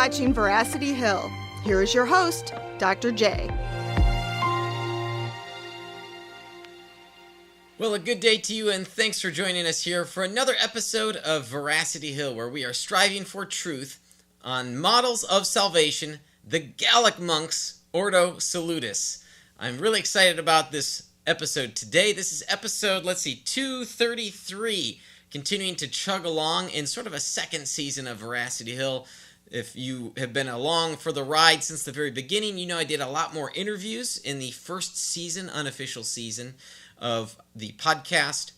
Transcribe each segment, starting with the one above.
watching Veracity Hill. Here is your host, Dr. J. Well, a good day to you, and thanks for joining us here for another episode of Veracity Hill, where we are striving for truth on models of salvation, the Gallic monks, Ordo Salutis. I'm really excited about this episode today. This is episode, 233, continuing to chug along in sort of a second season of Veracity Hill. If you have been along for the ride since the very beginning, you know I did a lot more interviews in the first season, unofficial season, of the podcast,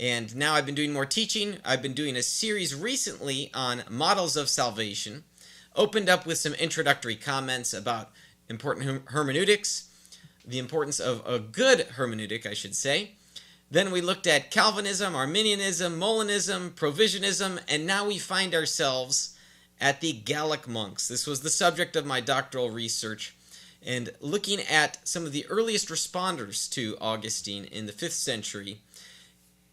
and now I've been doing more teaching. I've been doing a series recently on models of salvation, opened up with some introductory comments about important hermeneutics, the importance of a good hermeneutic, I should say. Then we looked at Calvinism, Arminianism, Molinism, Provisionism, and now we find ourselves at the Gallic monks. This was the subject of my doctoral research, and looking at some of the earliest responders to Augustine in the 5th century.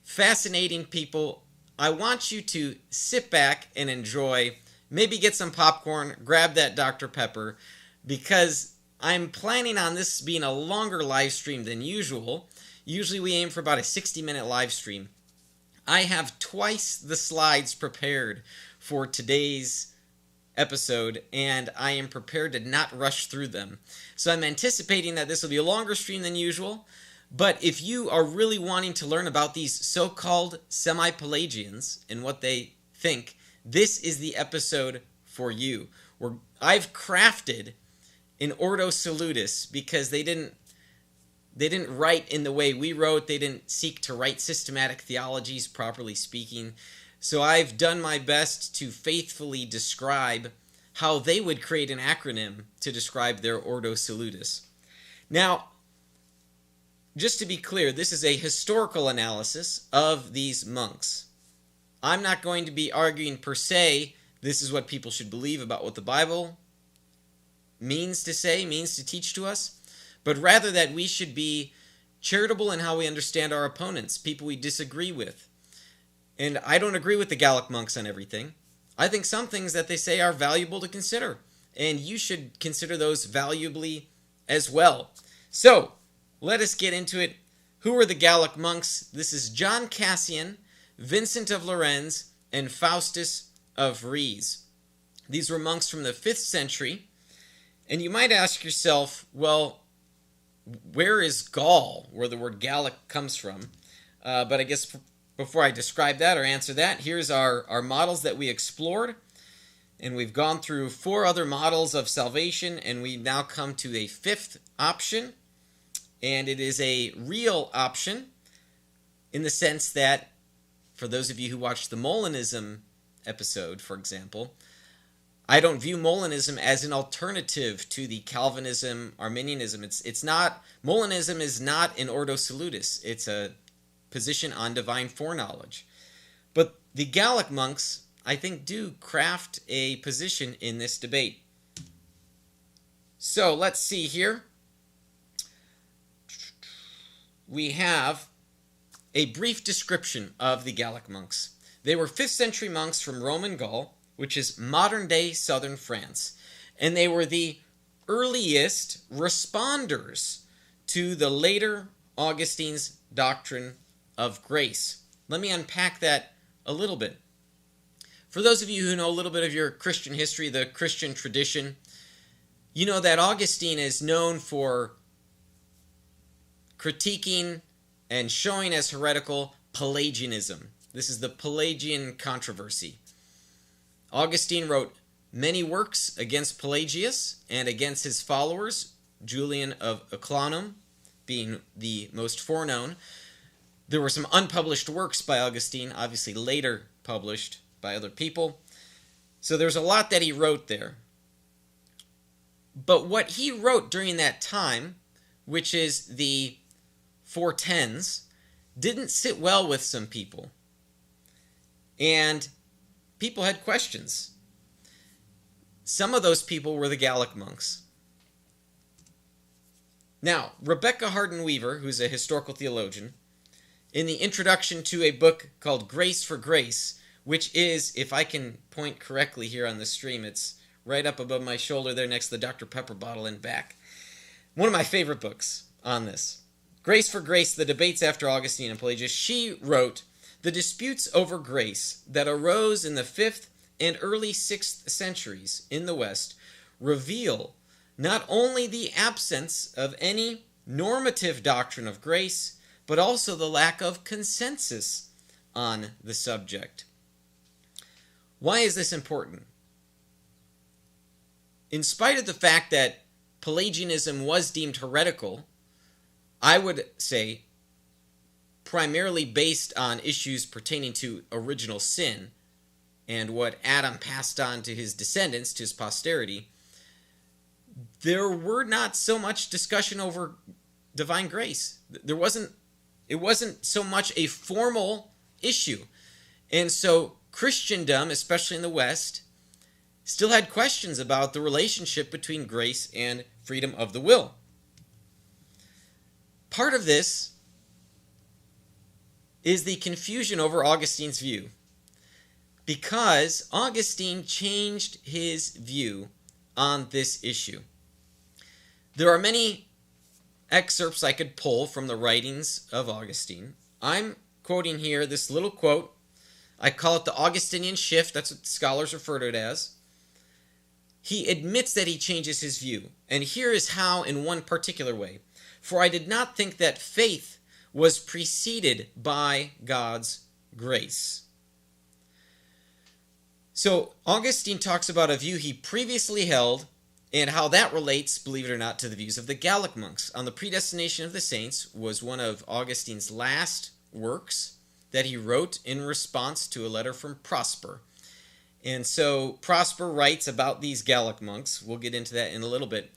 Fascinating people. I want you to sit back and enjoy, maybe get some popcorn, grab that Dr. Pepper, because I'm planning on this being a longer live stream than usual. Usually we aim for about a 60-minute live stream. I have twice the slides prepared for today's episode, and I am prepared to not rush through them. So I'm anticipating that this will be a longer stream than usual, but if you are really wanting to learn about these so-called semi-Pelagians and what they think, this is the episode for you. I've crafted an Ordo Salutis because they didn't write in the way we wrote. They didn't seek to write systematic theologies, properly speaking. So I've done my best to faithfully describe how they would create an acronym to describe their Ordo Salutis. Now, just to be clear, this is a historical analysis of these monks. I'm not going to be arguing per se this is what people should believe about what the Bible means to say, means to teach to us, but rather that we should be charitable in how we understand our opponents, people we disagree with. And I don't agree with the Gallic monks on everything. I think some things that they say are valuable to consider, and you should consider those valuably as well. So, let us get into it. Who are the Gallic monks? This is John Cassian, Vincent of Lorenz, and Faustus of Ries. These were monks from the 5th century, and you might ask yourself, well, where is Gaul, where the word Gallic comes from? But I guess before I describe that or answer that, here's our models that we explored. And we've gone through 4 other models of salvation, and we now come to a 5th option. And it is a real option in the sense that, for those of you who watched the Molinism episode, for example, I don't view Molinism as an alternative to the Calvinism, Arminianism. It's not, Molinism is not an Ordo Salutis. It's a position on divine foreknowledge. But the Gallic monks, I think, do craft a position in this debate. So let's see here. We have a brief description of the Gallic monks. They were 5th century monks from Rome and Gaul, which is modern-day southern France. And they were the earliest responders to the later Augustine's doctrine of grace. Let me unpack that a little bit. For those of you who know a little bit of your Christian history, the Christian tradition, you know that Augustine is known for critiquing and showing as heretical Pelagianism. This is the Pelagian controversy. Augustine wrote many works against Pelagius and against his followers, Julian of Acronyn being the most foreknown. There were some unpublished works by Augustine, obviously later published by other people. So there's a lot that he wrote there. But what he wrote during that time, which is the 410s, didn't sit well with some people. And people had questions. Some of those people were the Gallic monks. Now, Rebecca Hardin Weaver, who's a historical theologian, in the introduction to a book called Grace for Grace, which is, if I can point correctly here on the stream, it's right up above my shoulder there next to the Dr. Pepper bottle in back. One of my favorite books on this. Grace for Grace, The Debates After Augustine and Pelagius. She wrote, the disputes over grace that arose in the 5th and early 6th centuries in the West reveal not only the absence of any normative doctrine of grace, but also the lack of consensus on the subject. Why is this important? In spite of the fact that Pelagianism was deemed heretical, I would say primarily based on issues pertaining to original sin and what Adam passed on to his descendants, to his posterity, there were not so much discussion over divine grace. It wasn't so much a formal issue. And so Christendom, especially in the West, still had questions about the relationship between grace and freedom of the will. Part of this is the confusion over Augustine's view, because Augustine changed his view on this issue. There are many excerpts I could pull from the writings of Augustine. I'm quoting here this little quote. I call it the Augustinian shift. That's what scholars refer to it as. He admits that he changes his view, and here is how in one particular way. For I did not think that faith was preceded by God's grace. So Augustine talks about a view he previously held and how that relates, believe it or not, to the views of the Gallic monks. On the Predestination of the Saints was one of Augustine's last works that he wrote in response to a letter from Prosper. And so Prosper writes about these Gallic monks. We'll get into that in a little bit.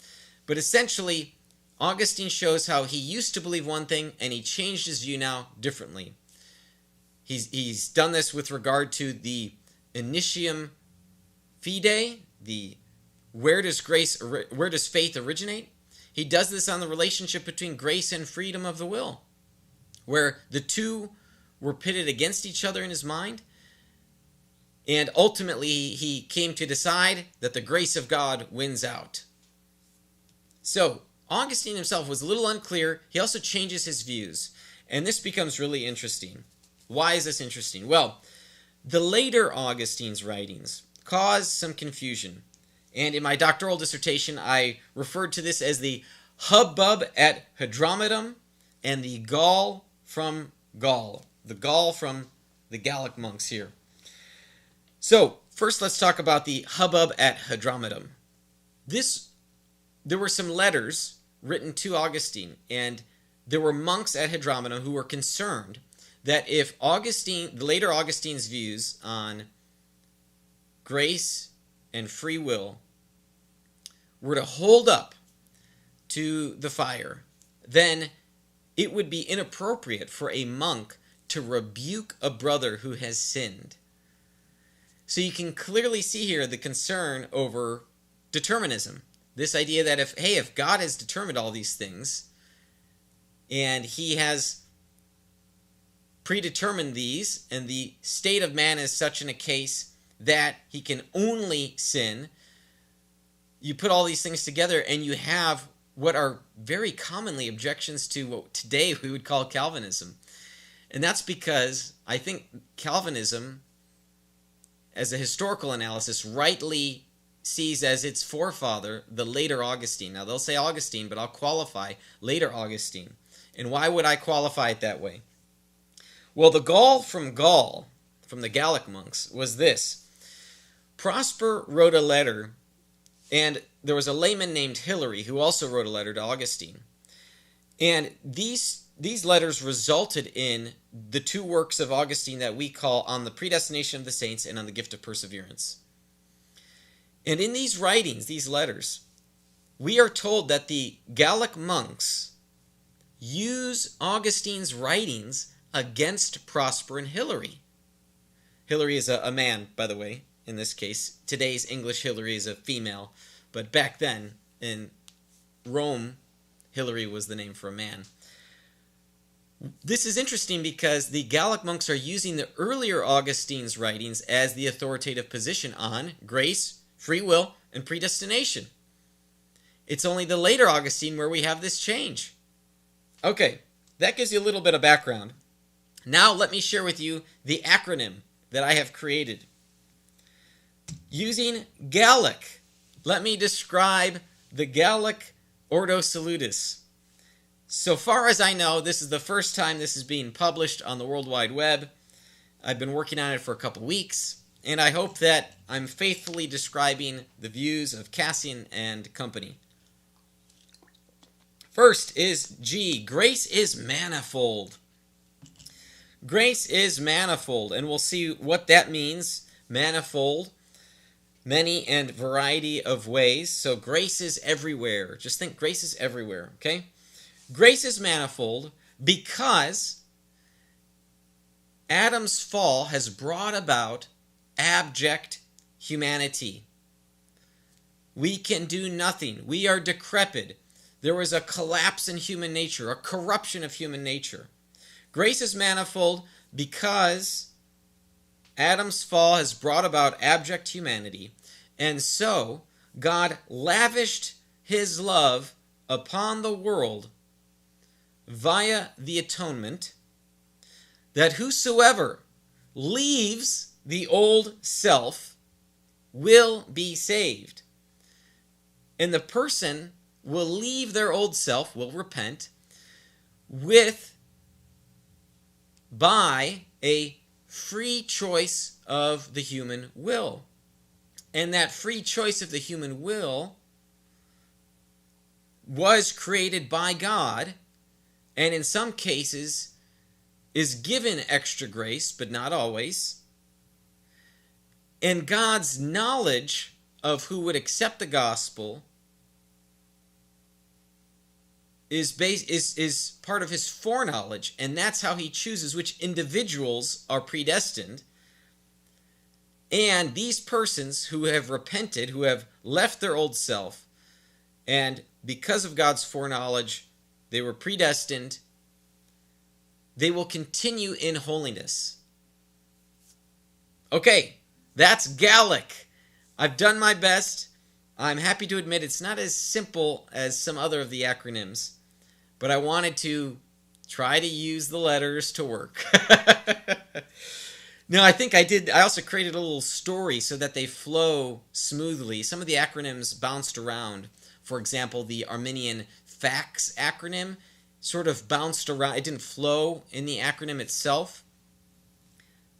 But essentially, Augustine shows how he used to believe one thing and he changed his view now differently. He's done this with regard to the initium fide, the where does faith originate? He does this on the relationship between grace and freedom of the will, where the two were pitted against each other in his mind, and ultimately he came to decide that the grace of God wins out. So Augustine himself was a little unclear. He also changes his views, and this becomes really interesting. Why is this interesting? Well, the later Augustine's writings caused some confusion. And in my doctoral dissertation, I referred to this as the Hubbub at Hadrrametum and the Gaul from Gaul. The Gaul from the Gallic monks here. So, first let's talk about the Hubbub at Hadrrametum. There were some letters written to Augustine, and there were monks at Hadrrametum who were concerned that if the later Augustine's views on grace and free will were to hold up to the fire, then it would be inappropriate for a monk to rebuke a brother who has sinned. So you can clearly see here the concern over determinism. This idea that if God has determined all these things, and he has predetermined these, and the state of man is such in a case that he can only sin, you put all these things together and you have what are very commonly objections to what today we would call Calvinism. And that's because I think Calvinism, as a historical analysis, rightly sees as its forefather the later Augustine. Now they'll say Augustine, but I'll qualify later Augustine. And why would I qualify it that way? Well, the Gaul, from the Gallic monks, was this. Prosper wrote a letter, and there was a layman named Hilary who also wrote a letter to Augustine. And these letters resulted in the two works of Augustine that we call On the Predestination of the Saints and On the Gift of Perseverance. And in these writings, these letters, we are told that the Gallic monks use Augustine's writings against Prosper and Hilary. Hilary is a man, by the way, in this case. Today's English Hilary is a female, but back then, in Rome, Hilary was the name for a man. This is interesting because the Gallic monks are using the earlier Augustine's writings as the authoritative position on grace, free will, and predestination. It's only the later Augustine where we have this change. Okay, that gives you a little bit of background. Now let me share with you the acronym that I have created. Using Gallic, let me describe the Gallic Ordo Salutis. So far as I know, this is the first time this is being published on the World Wide Web. I've been working on it for a couple weeks, and I hope that I'm faithfully describing the views of Cassian and company. First is G. Grace is manifold. Grace is manifold, and we'll see what that means. Manifold, many and variety of ways. So grace is everywhere. Just think grace is everywhere, okay? Grace is manifold because Adam's fall has brought about abject humanity. We can do nothing. We are decrepit. There was a collapse in human nature, a corruption of human nature. Grace is manifold because Adam's fall has brought about abject humanity, and so God lavished his love upon the world via the atonement, that whosoever leaves the old self will be saved. And the person will leave their old self, will repent, by a free choice of the human will. And that free choice of the human will was created by God, and in some cases is given extra grace, but not always. And God's knowledge of who would accept the gospel is part of his foreknowledge, and that's how he chooses which individuals are predestined. And these persons who have repented, who have left their old self, and because of God's foreknowledge, they were predestined, they will continue in holiness. Okay, that's Gallic. I've done my best. I'm happy to admit it's not as simple as some other of the acronyms, but I wanted to try to use the letters to work. No, I think I did. I also created a little story so that they flow smoothly. Some of the acronyms bounced around. For example, the Arminian FACS acronym sort of bounced around. It didn't flow in the acronym itself,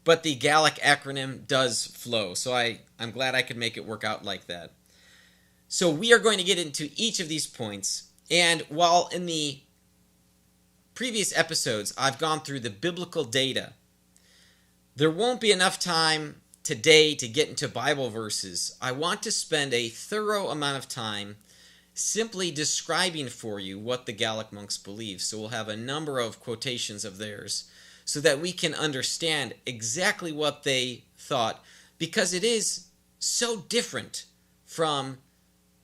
but the Gallic acronym does flow. So I'm glad I could make it work out like that. So we are going to get into each of these points. And while in the previous episodes I've gone through the biblical data, there won't be enough time today to get into Bible verses. I want to spend a thorough amount of time simply describing for you what the Gallic monks believe. So we'll have a number of quotations of theirs so that we can understand exactly what they thought, because it is so different from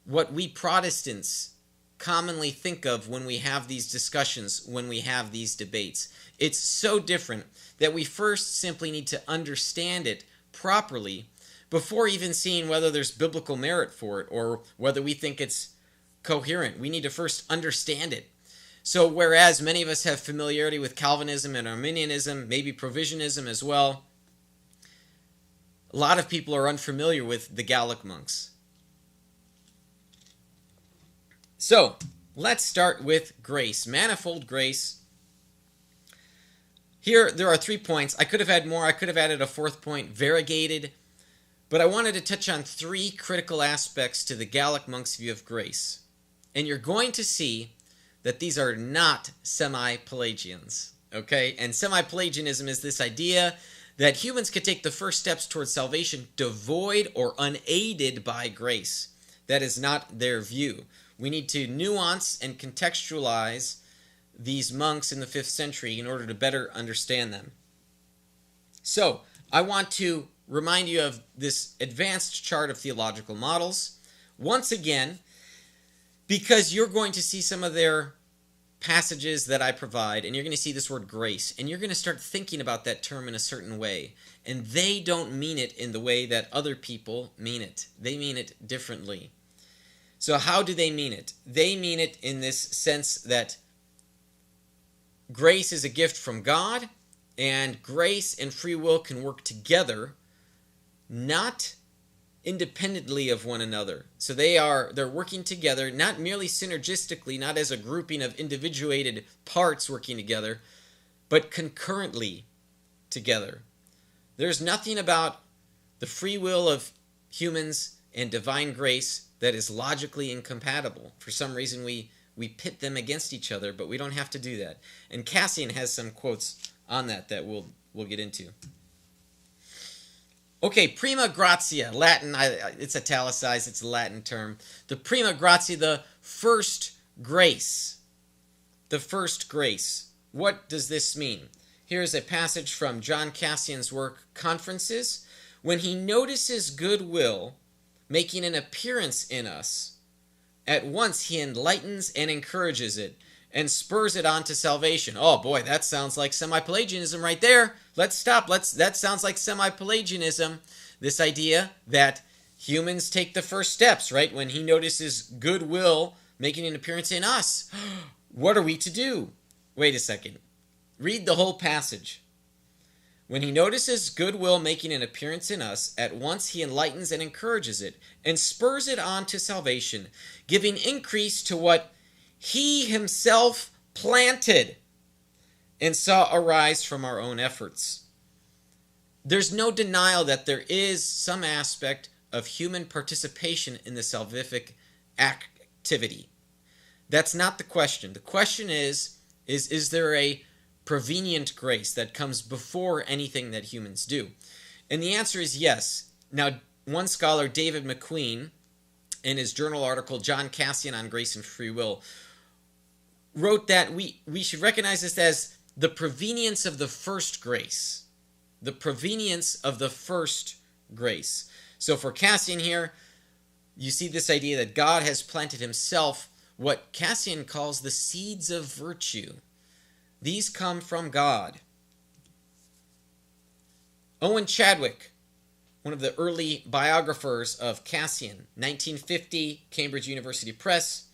what we Protestants commonly think of when we have these discussions, when we have these debates. It's so different that we first simply need to understand it properly before even seeing whether there's biblical merit for it or whether we think it's coherent. We need to first understand it. So whereas many of us have familiarity with Calvinism and Arminianism, maybe Provisionism as well, a lot of people are unfamiliar with the Gallic monks. So, let's start with grace. Manifold grace. Here, there are 3 points. I could have had more. I could have added a 4th point, variegated. But I wanted to touch on 3 critical aspects to the Gallic monks' view of grace. And you're going to see that these are not semi-Pelagians. Okay? And semi-Pelagianism is this idea that humans could take the first steps towards salvation devoid or unaided by grace. That is not their view. We need to nuance and contextualize these monks in the 5th century in order to better understand them. So, I want to remind you of this advanced chart of theological models. Once again, because you're going to see some of their passages that I provide, and you're going to see this word grace, and you're going to start thinking about that term in a certain way. And they don't mean it in the way that other people mean it. They mean it differently. So how do they mean it? They mean it in this sense that grace is a gift from God, and grace and free will can work together, not independently of one another. So they're working together, not merely synergistically, not as a grouping of individuated parts working together, but concurrently together. There's nothing about the free will of humans and divine grace that is logically incompatible. For some reason we pit them against each other, but we don't have to do that. And Cassian has some quotes on that we'll get into. Okay, Prima Gratia, Latin, it's italicized, it's a Latin term. The Prima Gratia, the first grace. The first grace. What does this mean? Here's a passage from John Cassian's work, Conferences. When he notices goodwill making an appearance in us, at once he enlightens and encourages it, and spurs it on to salvation. Oh boy, that sounds like semi-Pelagianism right there. Let's stop. That sounds like semi-Pelagianism. This idea that humans take the first steps, right? When he notices goodwill making an appearance in us, what are we to do? Wait a second. Read the whole passage. When he notices goodwill making an appearance in us, at once he enlightens and encourages it, and spurs it on to salvation, giving increase to what he himself planted and saw arise from our own efforts. There's no denial that there is some aspect of human participation in the salvific activity. That's not the question. The question is there a prevenient grace that comes before anything that humans do? And the answer is yes. Now, one scholar, David McQueen, in his journal article, John Cassian on Grace and Free Will, wrote that we should recognize this as the prevenience of the first grace. The prevenience of the first grace. So for Cassian here, you see this idea that God has planted himself what Cassian calls the seeds of virtue. These come from God. Owen Chadwick, one of the early biographers of Cassian, 1950, Cambridge University Press,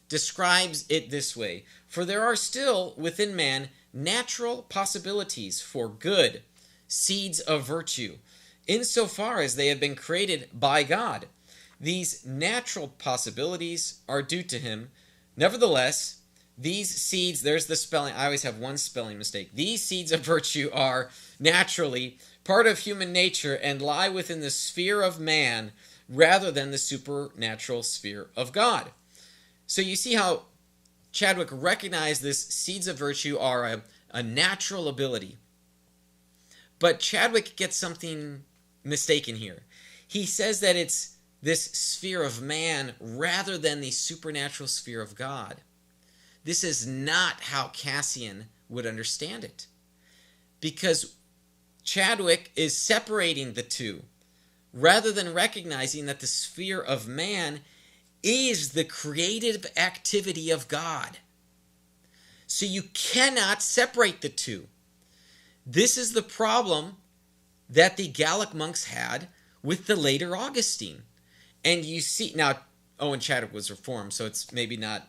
describes it this way: for there are still within man natural possibilities for good, seeds of virtue, insofar as they have been created by God. These natural possibilities are due to him. Nevertheless, these seeds, there's the spelling, I always have one spelling mistake. These seeds of virtue are naturally part of human nature and lie within the sphere of man rather than the supernatural sphere of God. So you see how Chadwick recognized this seeds of virtue are a natural ability. But Chadwick gets something mistaken here. He says that it's this sphere of man rather than the supernatural sphere of God. This is not how Cassian would understand it, because Chadwick is separating the two rather than recognizing that the sphere of man is the creative activity of God. So you cannot separate the two. This is the problem that the Gallic monks had with the later Augustine. And you see, now Owen Chadwick was Reformed, so it's maybe not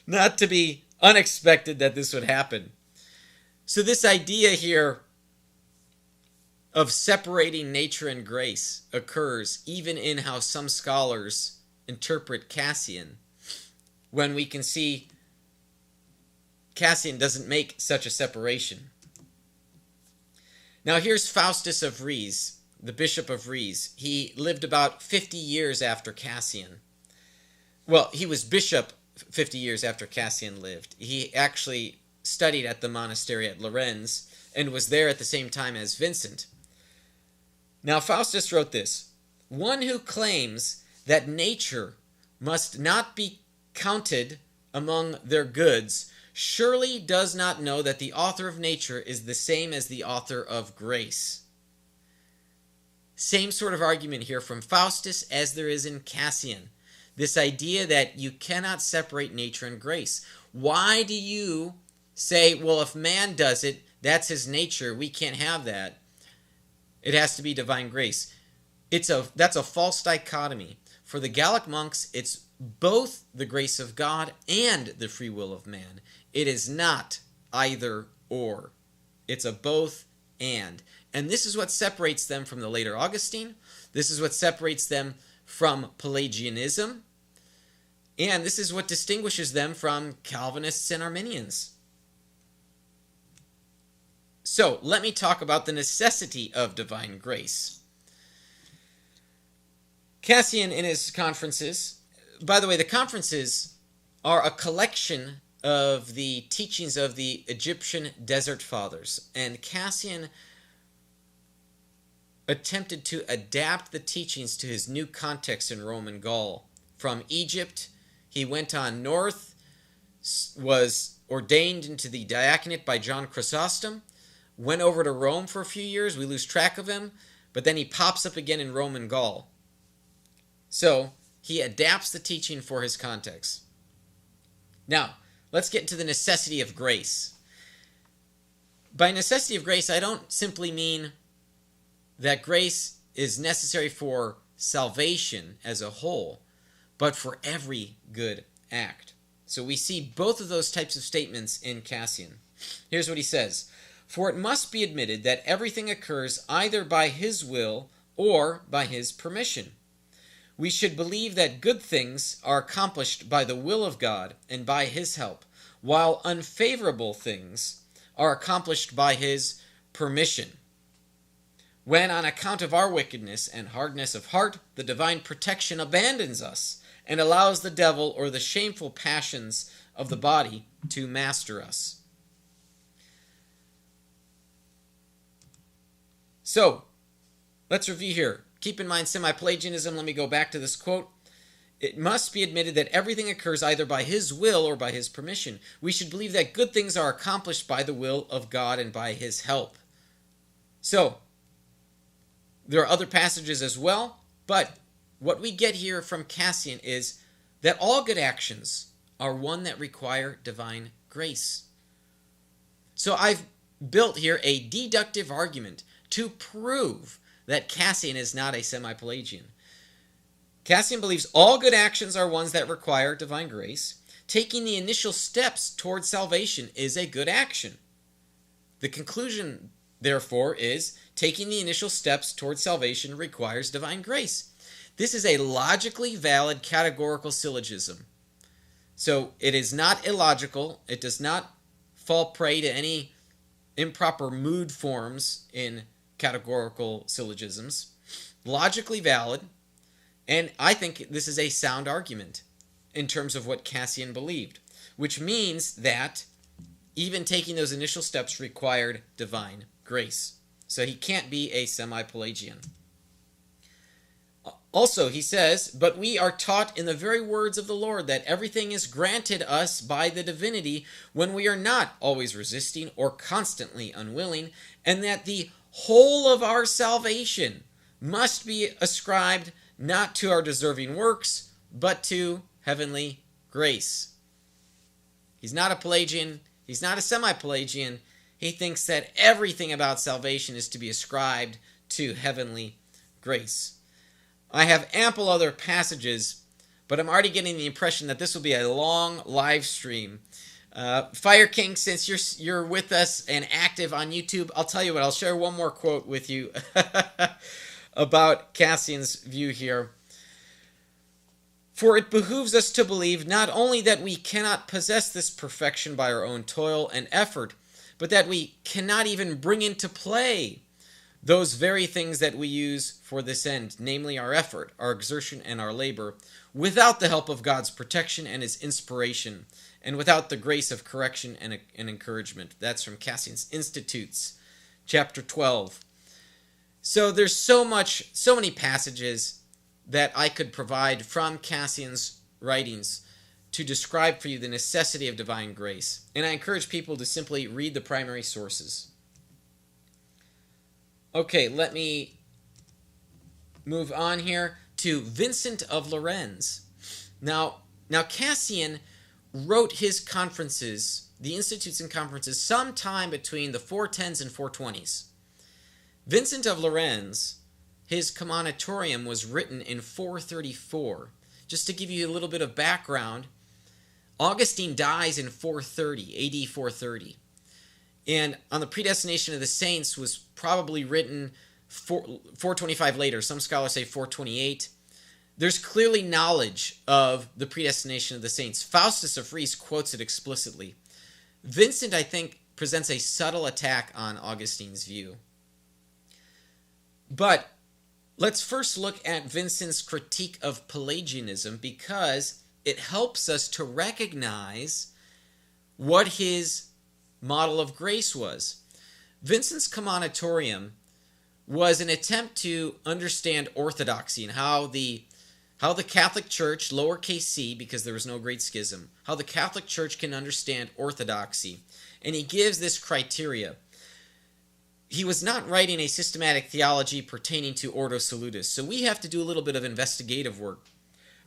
not to be unexpected that this would happen. So this idea here of separating nature and grace occurs even in how some scholars interpret Cassian, when we can see Cassian doesn't make such a separation. Now here's Faustus of Ries, the Bishop of Ries. He lived about 50 years after Cassian. Well, he was bishop 50 years after Cassian lived. He actually studied at the monastery at Lorenz and was there at the same time as Vincent. Now Faustus wrote this: one who claims that nature must not be counted among their goods surely does not know that the author of nature is the same as the author of grace. Same sort of argument here from Faustus as there is in Cassian. This idea that you cannot separate nature and grace. Why do you say, well, if man does it, that's his nature, we can't have that. It has to be divine grace. That's a false dichotomy. For the Gallic monks, it's both the grace of God and the free will of man. It is not either or. It's a both and. And this is what separates them from the later Augustine. This is what separates them from Pelagianism. And this is what distinguishes them from Calvinists and Arminians. So, let me talk about the necessity of divine grace. Cassian, in his conferences, by the way, the conferences are a collection of the teachings of the Egyptian desert fathers. And Cassian attempted to adapt the teachings to his new context in Rome and Gaul. From Egypt, he went on north, was ordained into the diaconate by John Chrysostom, went over to Rome for a few years. We lose track of him, but then he pops up again in Rome and Gaul. So, he adapts the teaching for his context. Now, let's get into the necessity of grace. By necessity of grace, I don't simply mean that grace is necessary for salvation as a whole, but for every good act. So we see both of those types of statements in Cassian. Here's what he says. For it must be admitted that everything occurs either by his will or by his permission. We should believe that good things are accomplished by the will of God and by his help, while unfavorable things are accomplished by his permission. When, on account of our wickedness and hardness of heart, the divine protection abandons us and allows the devil or the shameful passions of the body to master us. So, let's review here. Keep in mind semi-Pelagianism. Let me go back to this quote. It must be admitted that everything occurs either by his will or by his permission. We should believe that good things are accomplished by the will of God and by his help. So, there are other passages as well, but what we get here from Cassian is that all good actions are one that require divine grace. So I've built here a deductive argument to prove that Cassian is not a semi-Pelagian. Cassian believes all good actions are ones that require divine grace. Taking the initial steps towards salvation is a good action. The conclusion, therefore, is taking the initial steps towards salvation requires divine grace. This is a logically valid categorical syllogism. So it is not illogical. It does not fall prey to any improper mood forms in categorical syllogisms. Logically valid. And I think this is a sound argument in terms of what Cassian believed, which means that even taking those initial steps required divine grace. So he can't be a semi-Pelagian. Also, he says, but we are taught in the very words of the Lord that everything is granted us by the divinity when we are not always resisting or constantly unwilling, and that the whole of our salvation must be ascribed not to our deserving works, but to heavenly grace. He's not a Pelagian. He's not a semi-Pelagian. He thinks that everything about salvation is to be ascribed to heavenly grace. I have ample other passages, but I'm already getting the impression that this will be a long live stream. Fire King, since you're with us and active on YouTube, I'll tell you what, I'll share one more quote with you about Cassian's view here. For it behooves us to believe not only that we cannot possess this perfection by our own toil and effort, but that we cannot even bring into play those very things that we use for this end, namely our effort, our exertion, and our labor, without the help of God's protection and his inspiration, and without the grace of correction and encouragement. That's from Cassian's Institutes, chapter 12. So there's so many passages that I could provide from Cassian's writings to describe for you the necessity of divine grace. And I encourage people to simply read the primary sources. Okay, let me move on here to Vincent of Lorraine. Now Cassian wrote his conferences, the Institutes and Conferences, sometime between the 410s and 420s. Vincent of Lérins, his Commonitorium was written in 434. Just to give you a little bit of background, Augustine dies in 430, AD 430. And on the Predestination of the Saints was probably written 425 later. Some scholars say 428. There's clearly knowledge of the Predestination of the Saints. Faustus of Fries quotes it explicitly. Vincent, I think, presents a subtle attack on Augustine's view. But let's first look at Vincent's critique of Pelagianism, because it helps us to recognize what his model of grace was. Vincent's Commonitorium was an attempt to understand orthodoxy and how the Catholic Church, lowercase c, because there was no great schism, how the Catholic Church can understand orthodoxy. And he gives this criteria. He was not writing a systematic theology pertaining to Ordo Salutis, so we have to do a little bit of investigative work.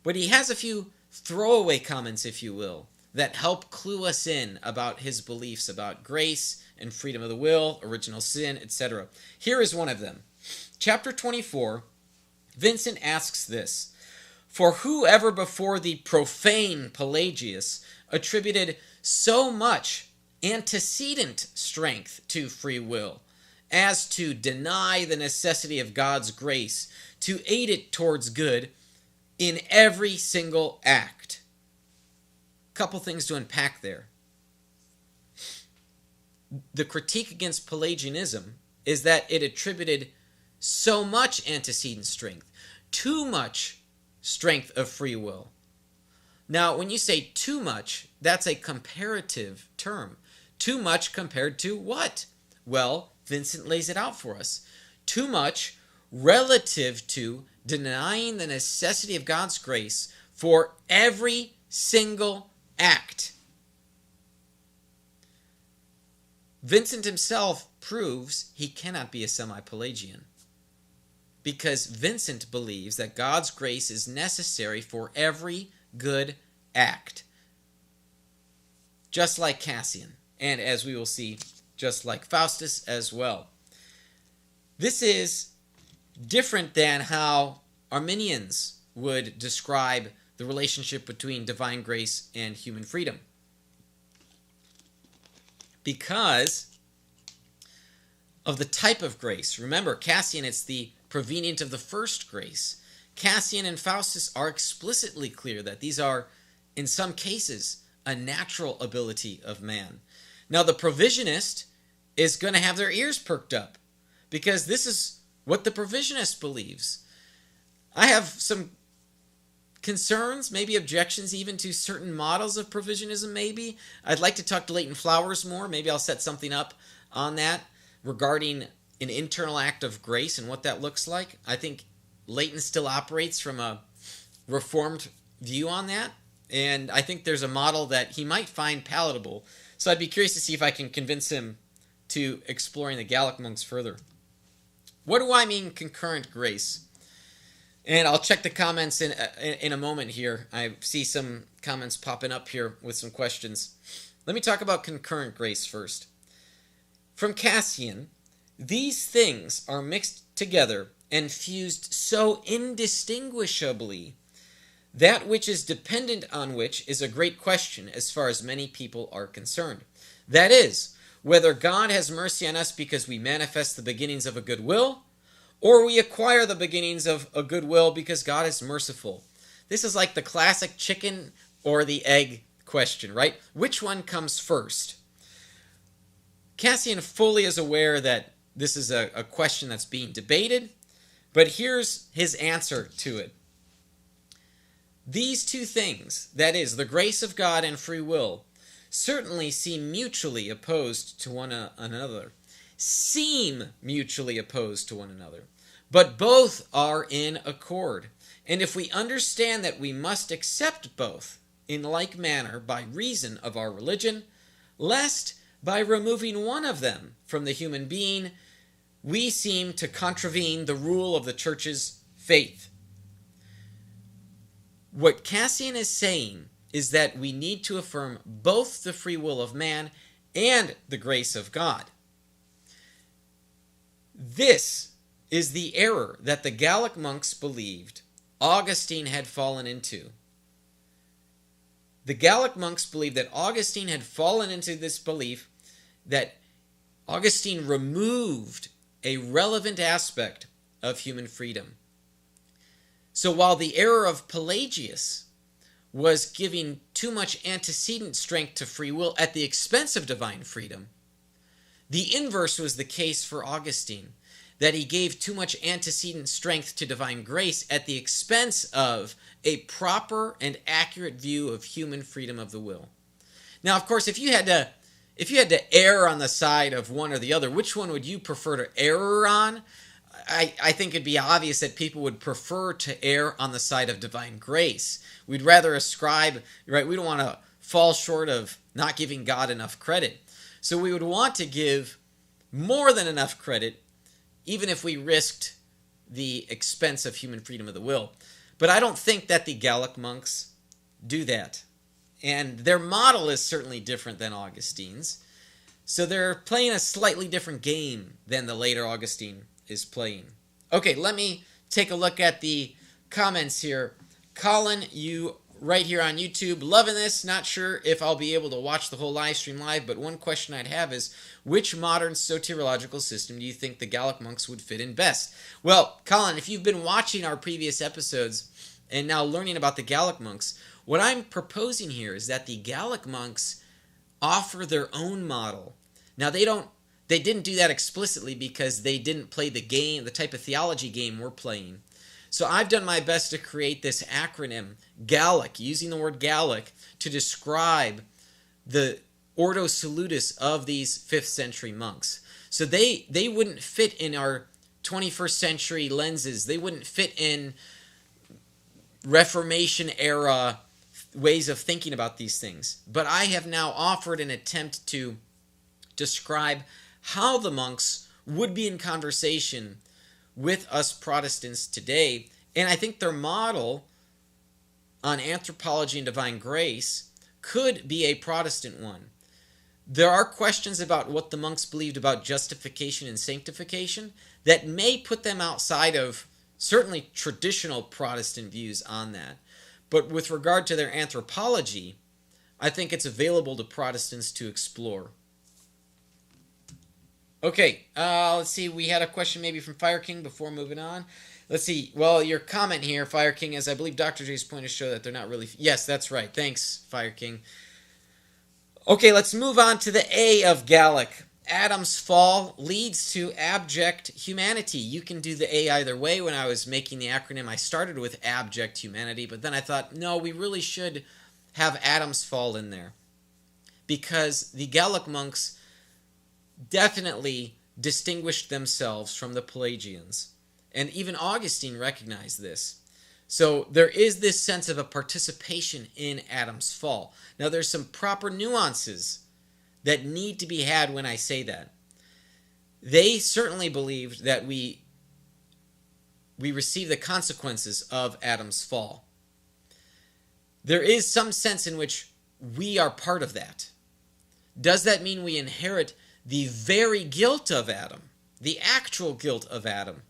But he has a few throwaway comments, if you will, that help clue us in about his beliefs about grace and freedom of the will, original sin, etc. Here is one of them. Chapter 24, Vincent asks this: "For whoever before the profane Pelagius attributed so much antecedent strength to free will, as to deny the necessity of God's grace to aid it towards good in every single act." Couple things to unpack there. The critique against Pelagianism is that it attributed so much antecedent strength, too much strength of free will. Now, when you say too much, that's a comparative term. Too much compared to what? Well, Vincent lays it out for us. Too much relative to denying the necessity of God's grace for every single act. Vincent himself proves he cannot be a semi-Pelagian, because Vincent believes that God's grace is necessary for every good act, just like Cassian, and as we will see, just like Faustus as well. This is different than how Arminians would describe the relationship between divine grace and human freedom, because of the type of grace. Remember, Cassian, it's the prevenient of the first grace. Cassian and Faustus are explicitly clear that these are, in some cases, a natural ability of man. Now, the Provisionist is going to have their ears perked up, because this is what the Provisionist believes. I have some concerns, maybe objections even to certain models of Provisionism, maybe. I'd like to talk to Leighton Flowers more. Maybe I'll set something up on that regarding an internal act of grace and what that looks like. I think Leighton still operates from a Reformed view on that, and I think there's a model that he might find palatable. So I'd be curious to see if I can convince him to exploring the Gallic monks further. What do I mean concurrent grace? And I'll check the comments in a moment here. I see some comments popping up here with some questions. Let me talk about concurrent grace first. From Cassian, these things are mixed together and fused so indistinguishably, that which is dependent on which is a great question as far as many people are concerned. That is, whether God has mercy on us because we manifest the beginnings of a good will, or we acquire the beginnings of a good will because God is merciful. This is like the classic chicken or the egg question, right? Which one comes first? Cassian fully is aware that this is a question that's being debated, but here's his answer to it. These two things, that is, the grace of God and free will, certainly seem mutually opposed to one another. But both are in accord. And if we understand that we must accept both in like manner by reason of our religion, lest by removing one of them from the human being, we seem to contravene the rule of the Church's faith. What Cassian is saying is that we need to affirm both the free will of man and the grace of God. This is the error that the Gallic monks believed Augustine had fallen into. The Gallic monks believed that Augustine had fallen into this belief that Augustine removed a relevant aspect of human freedom. So while the error of Pelagius was giving too much antecedent strength to free will at the expense of divine freedom, the inverse was the case for Augustine, that he gave too much antecedent strength to divine grace at the expense of a proper and accurate view of human freedom of the will. Now, of course, if you had to err on the side of one or the other, which one would you prefer to err on? I think it'd be obvious that people would prefer to err on the side of divine grace. We'd rather ascribe, right? We don't want to fall short of not giving God enough credit. So we would want to give more than enough credit, even if we risked the expense of human freedom of the will. But I don't think that the Gallic monks do that. And their model is certainly different than Augustine's. So they're playing a slightly different game than the later Augustine is playing. Okay, let me take a look at the comments here. Colin, you right here on YouTube, loving this. Not sure if I'll be able to watch the whole live stream live, but one question I'd have is, which modern soteriological system do you think the Gallic monks would fit in best? Well, Colin, if you've been watching our previous episodes and now learning about the Gallic monks, what I'm proposing here is that the Gallic monks offer their own model. Now, they didn't do that explicitly because they didn't play the game, the type of theology game we're playing. So I've done my best to create this acronym, Gallic, using the word Gallic to describe the Ordo Salutis of these 5th century monks. So they wouldn't fit in our 21st century lenses. They wouldn't fit in Reformation era ways of thinking about these things. But I have now offered an attempt to describe how the monks would be in conversation with us Protestants today. And I think their model on anthropology and divine grace could be a Protestant one. There are questions about what the monks believed about justification and sanctification that may put them outside of certainly traditional Protestant views on that. But with regard to their anthropology, I think it's available to Protestants to explore. Okay, let's see. We had a question maybe from Fire King before moving on. Let's see. Well, your comment here, Fire King, is I believe Dr. J's point to show that they're not really... Yes, that's right. Thanks, Fire King. Okay, let's move on to the A of Gallic. Adam's fall leads to abject humanity. You can do the A either way. When I was making the acronym, I started with abject humanity, but then I thought, no, we really should have Adam's fall in there, because the Gallic monks definitely distinguished themselves from the Pelagians, and even Augustine recognized this. So there is this sense of a participation in Adam's fall. Now there's some proper nuances that need to be had when I say that. They certainly believed that we receive the consequences of Adam's fall. There is some sense in which we are part of that. Does that mean we inherit the very guilt of Adam, the actual guilt of Adam?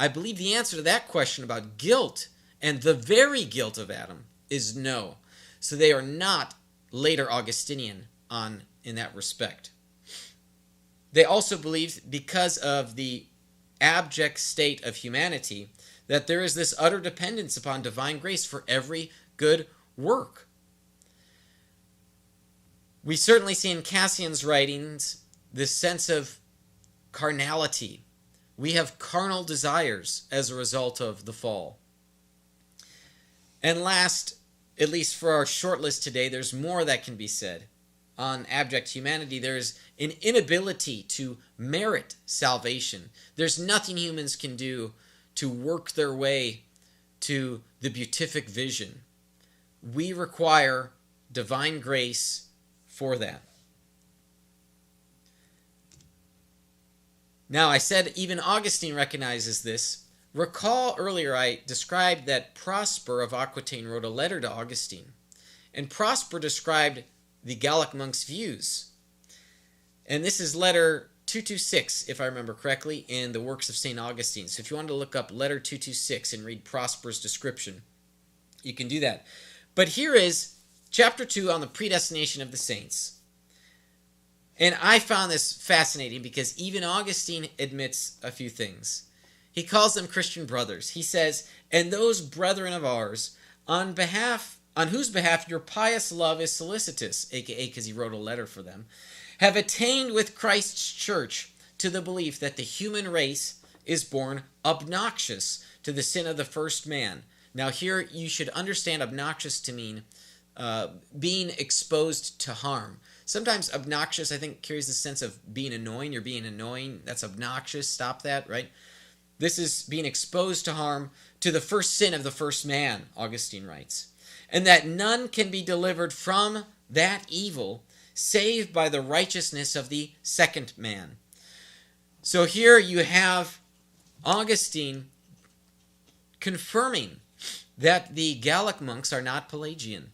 I believe the answer to that question about guilt and the very guilt of Adam is no. So they are not later Augustinian in that respect. They also believe, because of the abject state of humanity, that there is this utter dependence upon divine grace for every good work. We certainly see in Cassian's writings this sense of carnality. We have carnal desires as a result of the fall. And last, at least for our short list today, there's more that can be said. On abject humanity, there's an inability to merit salvation. There's nothing humans can do to work their way to the beatific vision. We require divine grace for that. Now, I said even Augustine recognizes this, Recall earlier I described that Prosper of Aquitaine wrote a letter to Augustine. And Prosper described the Gallic monks' views. And this is letter 226, if I remember correctly, in the works of St. Augustine. So if you wanted to look up letter 226 and read Prosper's description, you can do that. But here is chapter 2 on the predestination of the saints. And I found this fascinating because even Augustine admits a few things. He calls them Christian brothers. He says, "And those brethren of ours, on whose behalf your pious love is solicitous," aka because he wrote a letter for them, "have attained with Christ's church to the belief that the human race is born obnoxious to the sin of the first man." Now here you should understand obnoxious to mean being exposed to harm. Sometimes obnoxious, I think, carries the sense of being annoying. You're being annoying. That's obnoxious. Stop that, right? This is being exposed to harm to the first sin of the first man, Augustine writes. And that none can be delivered from that evil save by the righteousness of the second man. So here you have Augustine confirming that the Gallic monks are not Pelagian,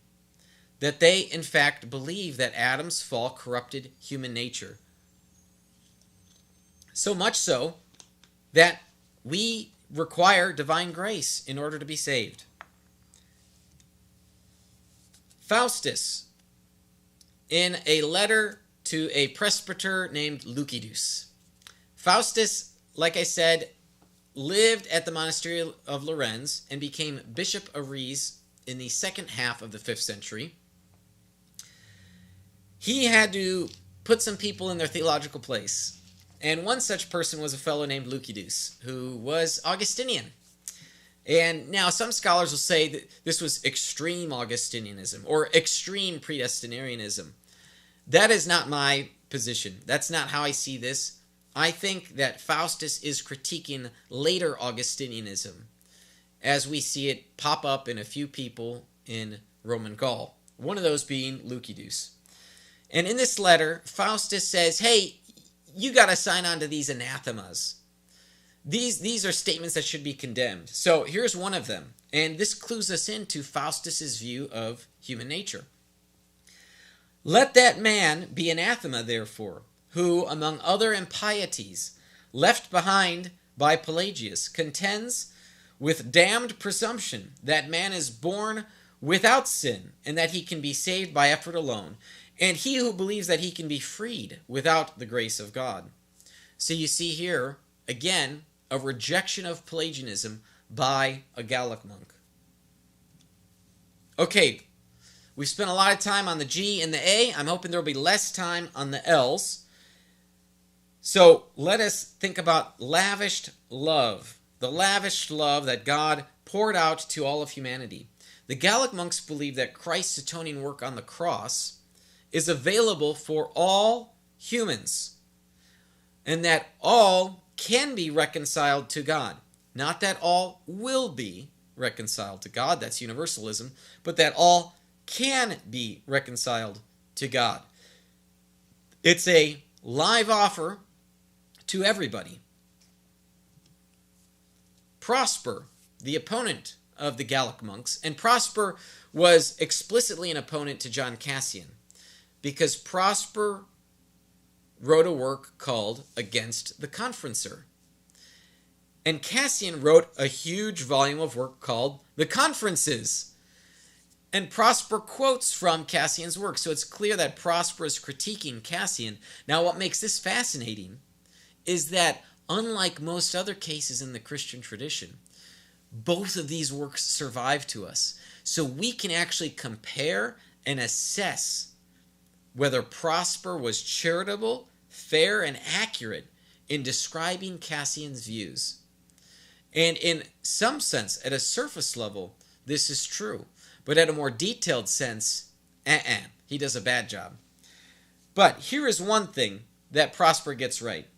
that they in fact believe that Adam's fall corrupted human nature. So much so that we require divine grace in order to be saved. Faustus, in a letter to a presbyter named Lucidus. Faustus, like I said, lived at the monastery of Lorenz and became Bishop of Rheims in the second half of the 5th century. He had to put some people in their theological place. And one such person was a fellow named Lucidus, who was Augustinian. And now some scholars will say that this was extreme Augustinianism or extreme Predestinarianism. That is not my position. That's not how I see this. I think that Faustus is critiquing later Augustinianism as we see it pop up in a few people in Roman Gaul, one of those being Lucidus. And in this letter, Faustus says, hey, you got to sign on to these anathemas. These are statements that should be condemned. So here's one of them. And this clues us into Faustus's view of human nature. "Let that man be anathema, therefore, who, among other impieties, left behind by Pelagius, contends with damned presumption that man is born without sin, and that he can be saved by effort alone, and he who believes that he can be freed without the grace of God." So you see here, again, a rejection of Pelagianism by a Gallic monk. Okay, we've spent a lot of time on the G and the A. I'm hoping there will be less time on the L's. So let us think about lavished love, the lavished love that God poured out to all of humanity. The Gallic monks believe that Christ's atoning work on the cross is available for all humans, and that all can be reconciled to God. Not that all will be reconciled to God, that's universalism, but that all can be reconciled to God. It's a live offer to everybody. Prosper, the opponent of the Gallic monks, and Prosper was explicitly an opponent to John Cassian, because Prosper wrote a work called Against the Conferencer. And Cassian wrote a huge volume of work called The Conferences. And Prosper quotes from Cassian's work, so it's clear that Prosper is critiquing Cassian. Now, what makes this fascinating is that, unlike most other cases in the Christian tradition, both of these works survive to us. So we can actually compare and assess whether Prosper was charitable, fair, and accurate in describing Cassian's views. And in some sense, at a surface level, this is true. But at a more detailed sense, he does a bad job. But here is one thing that Prosper gets right.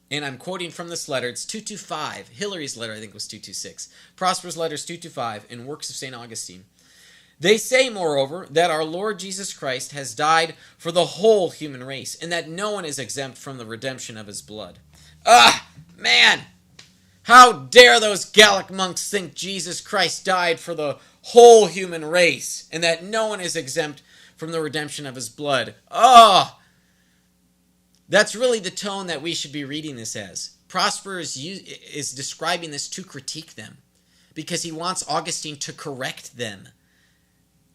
And I'm quoting from this letter. It's 225. Hilary's letter, I think, was 226. Prosper's letter is 225 in Works of St. Augustine. "They say, moreover, that our Lord Jesus Christ has died for the whole human race, and that no one is exempt from the redemption of his blood." Man! How dare those Gallic monks think Jesus Christ died for the whole human race and that no one is exempt from the redemption of his blood? Oh, that's really the tone that we should be reading this as. Prosper is describing this to critique them because he wants Augustine to correct them.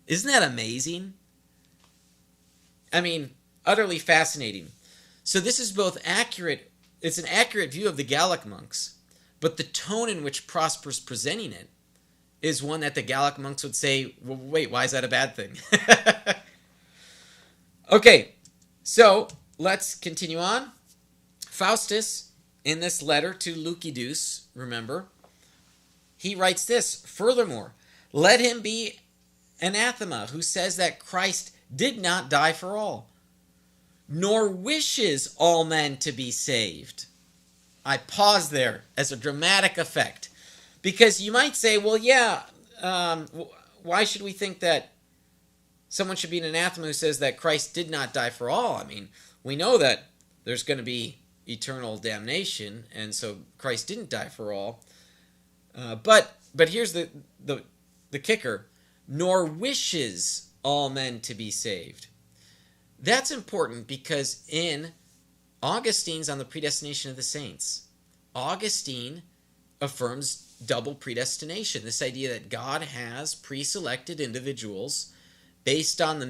Isn't that amazing? I mean, utterly fascinating. So this is both accurate, it's an accurate view of the Gallic monks, but the tone in which Prosper's presenting it is one that the Gallic monks would say, well, wait, why is that a bad thing? Okay, so let's continue on. Faustus, in this letter to Lucidus, remember, he writes this, furthermore, let him be anathema who says that Christ did not die for all, nor wishes all men to be saved. I pause there as a dramatic effect, because you might say, well, yeah, why should we think that someone should be an anathema who says that Christ did not die for all? I mean, we know that there's going to be eternal damnation, and so Christ didn't die for all. But here's the kicker. Nor wishes all men to be saved. That's important because in Augustine's on the predestination of the saints, Augustine affirms double predestination. This idea that God has pre-selected individuals based on the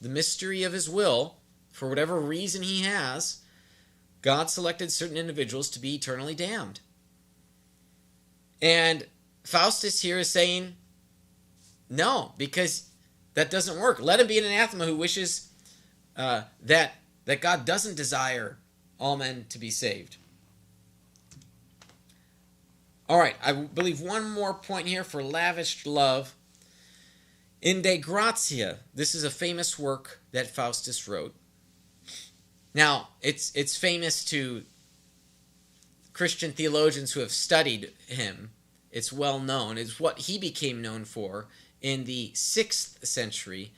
mystery of his will, for whatever reason he has, God selected certain individuals to be eternally damned. And Faustus here is saying, no, because that doesn't work. Let him be an anathema who wishes that God doesn't desire all men to be saved. All right, I believe one more point here for lavished love. In De Gratia, this is a famous work that Faustus wrote. Now, it's famous to Christian theologians who have studied him. It's well known. It's what he became known for in the 6th century.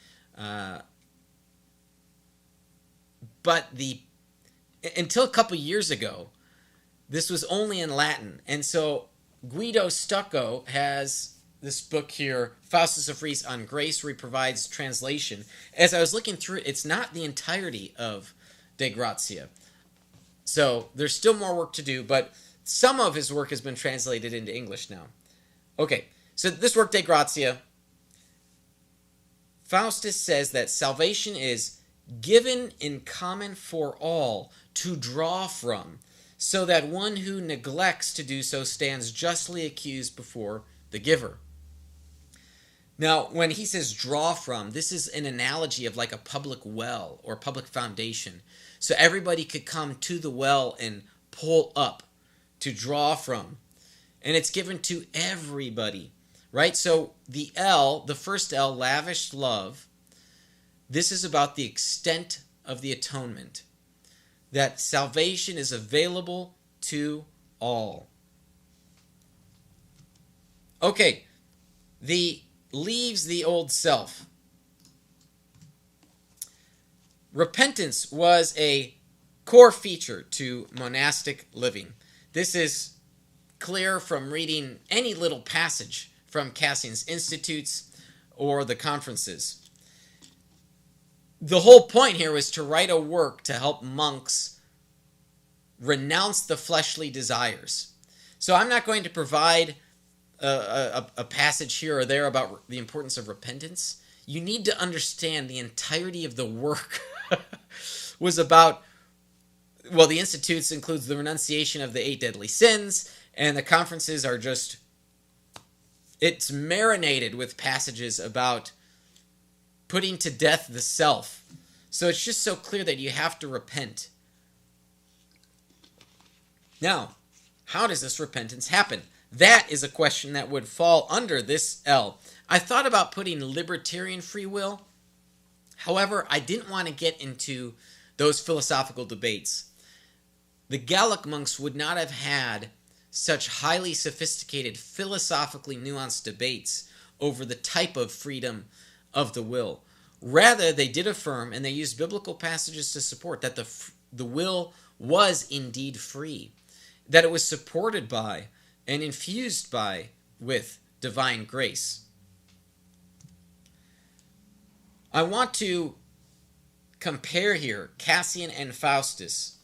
But until a couple years ago, this was only in Latin. And so Guido Stucco has this book here, Faustus of Ries on Grace, where he provides translation. As I was looking through it, it's not the entirety of De Gratia. So there's still more work to do, but some of his work has been translated into English now. Okay, so this work, De Gratia, Faustus says that salvation is given in common for all to draw from, so that one who neglects to do so stands justly accused before the giver. Now, when he says draw from, this is an analogy of like a public well or public foundation. So everybody could come to the well and pull up to draw from. And it's given to everybody, right? So the L, the first L, lavished love, this is about the extent of the atonement. That salvation is available to all. Okay, leaves the old self. Repentance was a core feature to monastic living. This is clear from reading any little passage from Cassian's Institutes or the conferences. The whole point here was to write a work to help monks renounce the fleshly desires. So I'm not going to provide a passage here or there about the importance of repentance. You need to understand the entirety of the work was about, well, the Institutes includes the renunciation of the 8 deadly sins, and the conferences are just, it's marinated with passages about putting to death the self. So it's just so clear that you have to repent. Now, how does this repentance happen? That is a question that would fall under this L. I thought about putting libertarian free will. However, I didn't want to get into those philosophical debates. The Gallic monks would not have had such highly sophisticated, philosophically nuanced debates over the type of freedom of the will. Rather, they did affirm, and they used biblical passages to support, that the will was indeed free, that it was supported by and infused with divine grace. I want to compare here Cassian and Faustus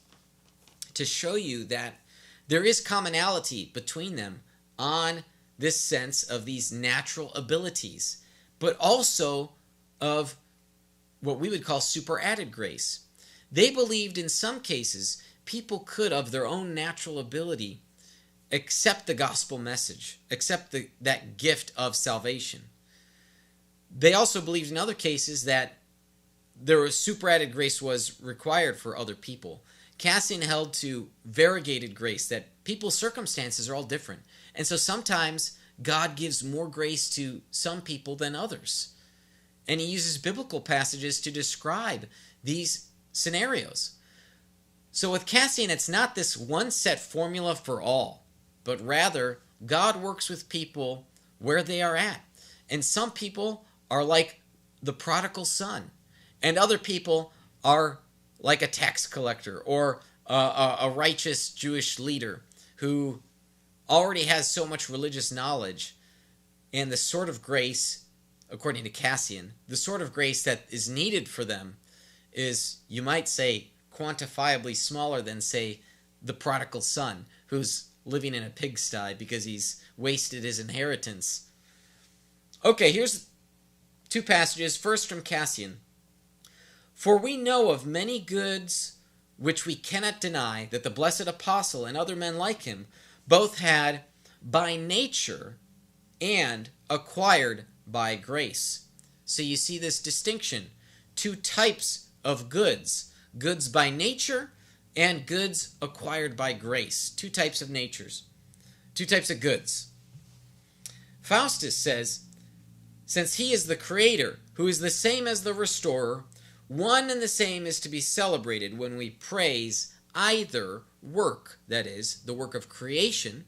to show you that there is commonality between them on this sense of these natural abilities, but also of what we would call superadded grace. They believed in some cases people could, of their own natural ability, accept the gospel message, accept that gift of salvation. They also believed in other cases that there was superadded grace was required for other people. Cassian held to variegated grace, that people's circumstances are all different. And so sometimes God gives more grace to some people than others. And he uses biblical passages to describe these scenarios. So with Cassian, it's not this one set formula for all, but rather God works with people where they are at. And some people are like the prodigal son, and other people are like a tax collector or a righteous Jewish leader who already has so much religious knowledge, and the sort of grace, according to Cassian, the sort of grace that is needed for them is, you might say, quantifiably smaller than, say, the prodigal son who's living in a pigsty because he's wasted his inheritance. Okay, here's two passages. First from Cassian. For we know of many goods which we cannot deny, that the blessed apostle and other men like him both had by nature and acquired by grace. So you see this distinction. Two types of goods. Goods by nature and goods acquired by grace. Two types of natures. Two types of goods. Faustus says, since he is the creator, who is the same as the restorer, one and the same is to be celebrated when we praise either work, that is, the work of creation,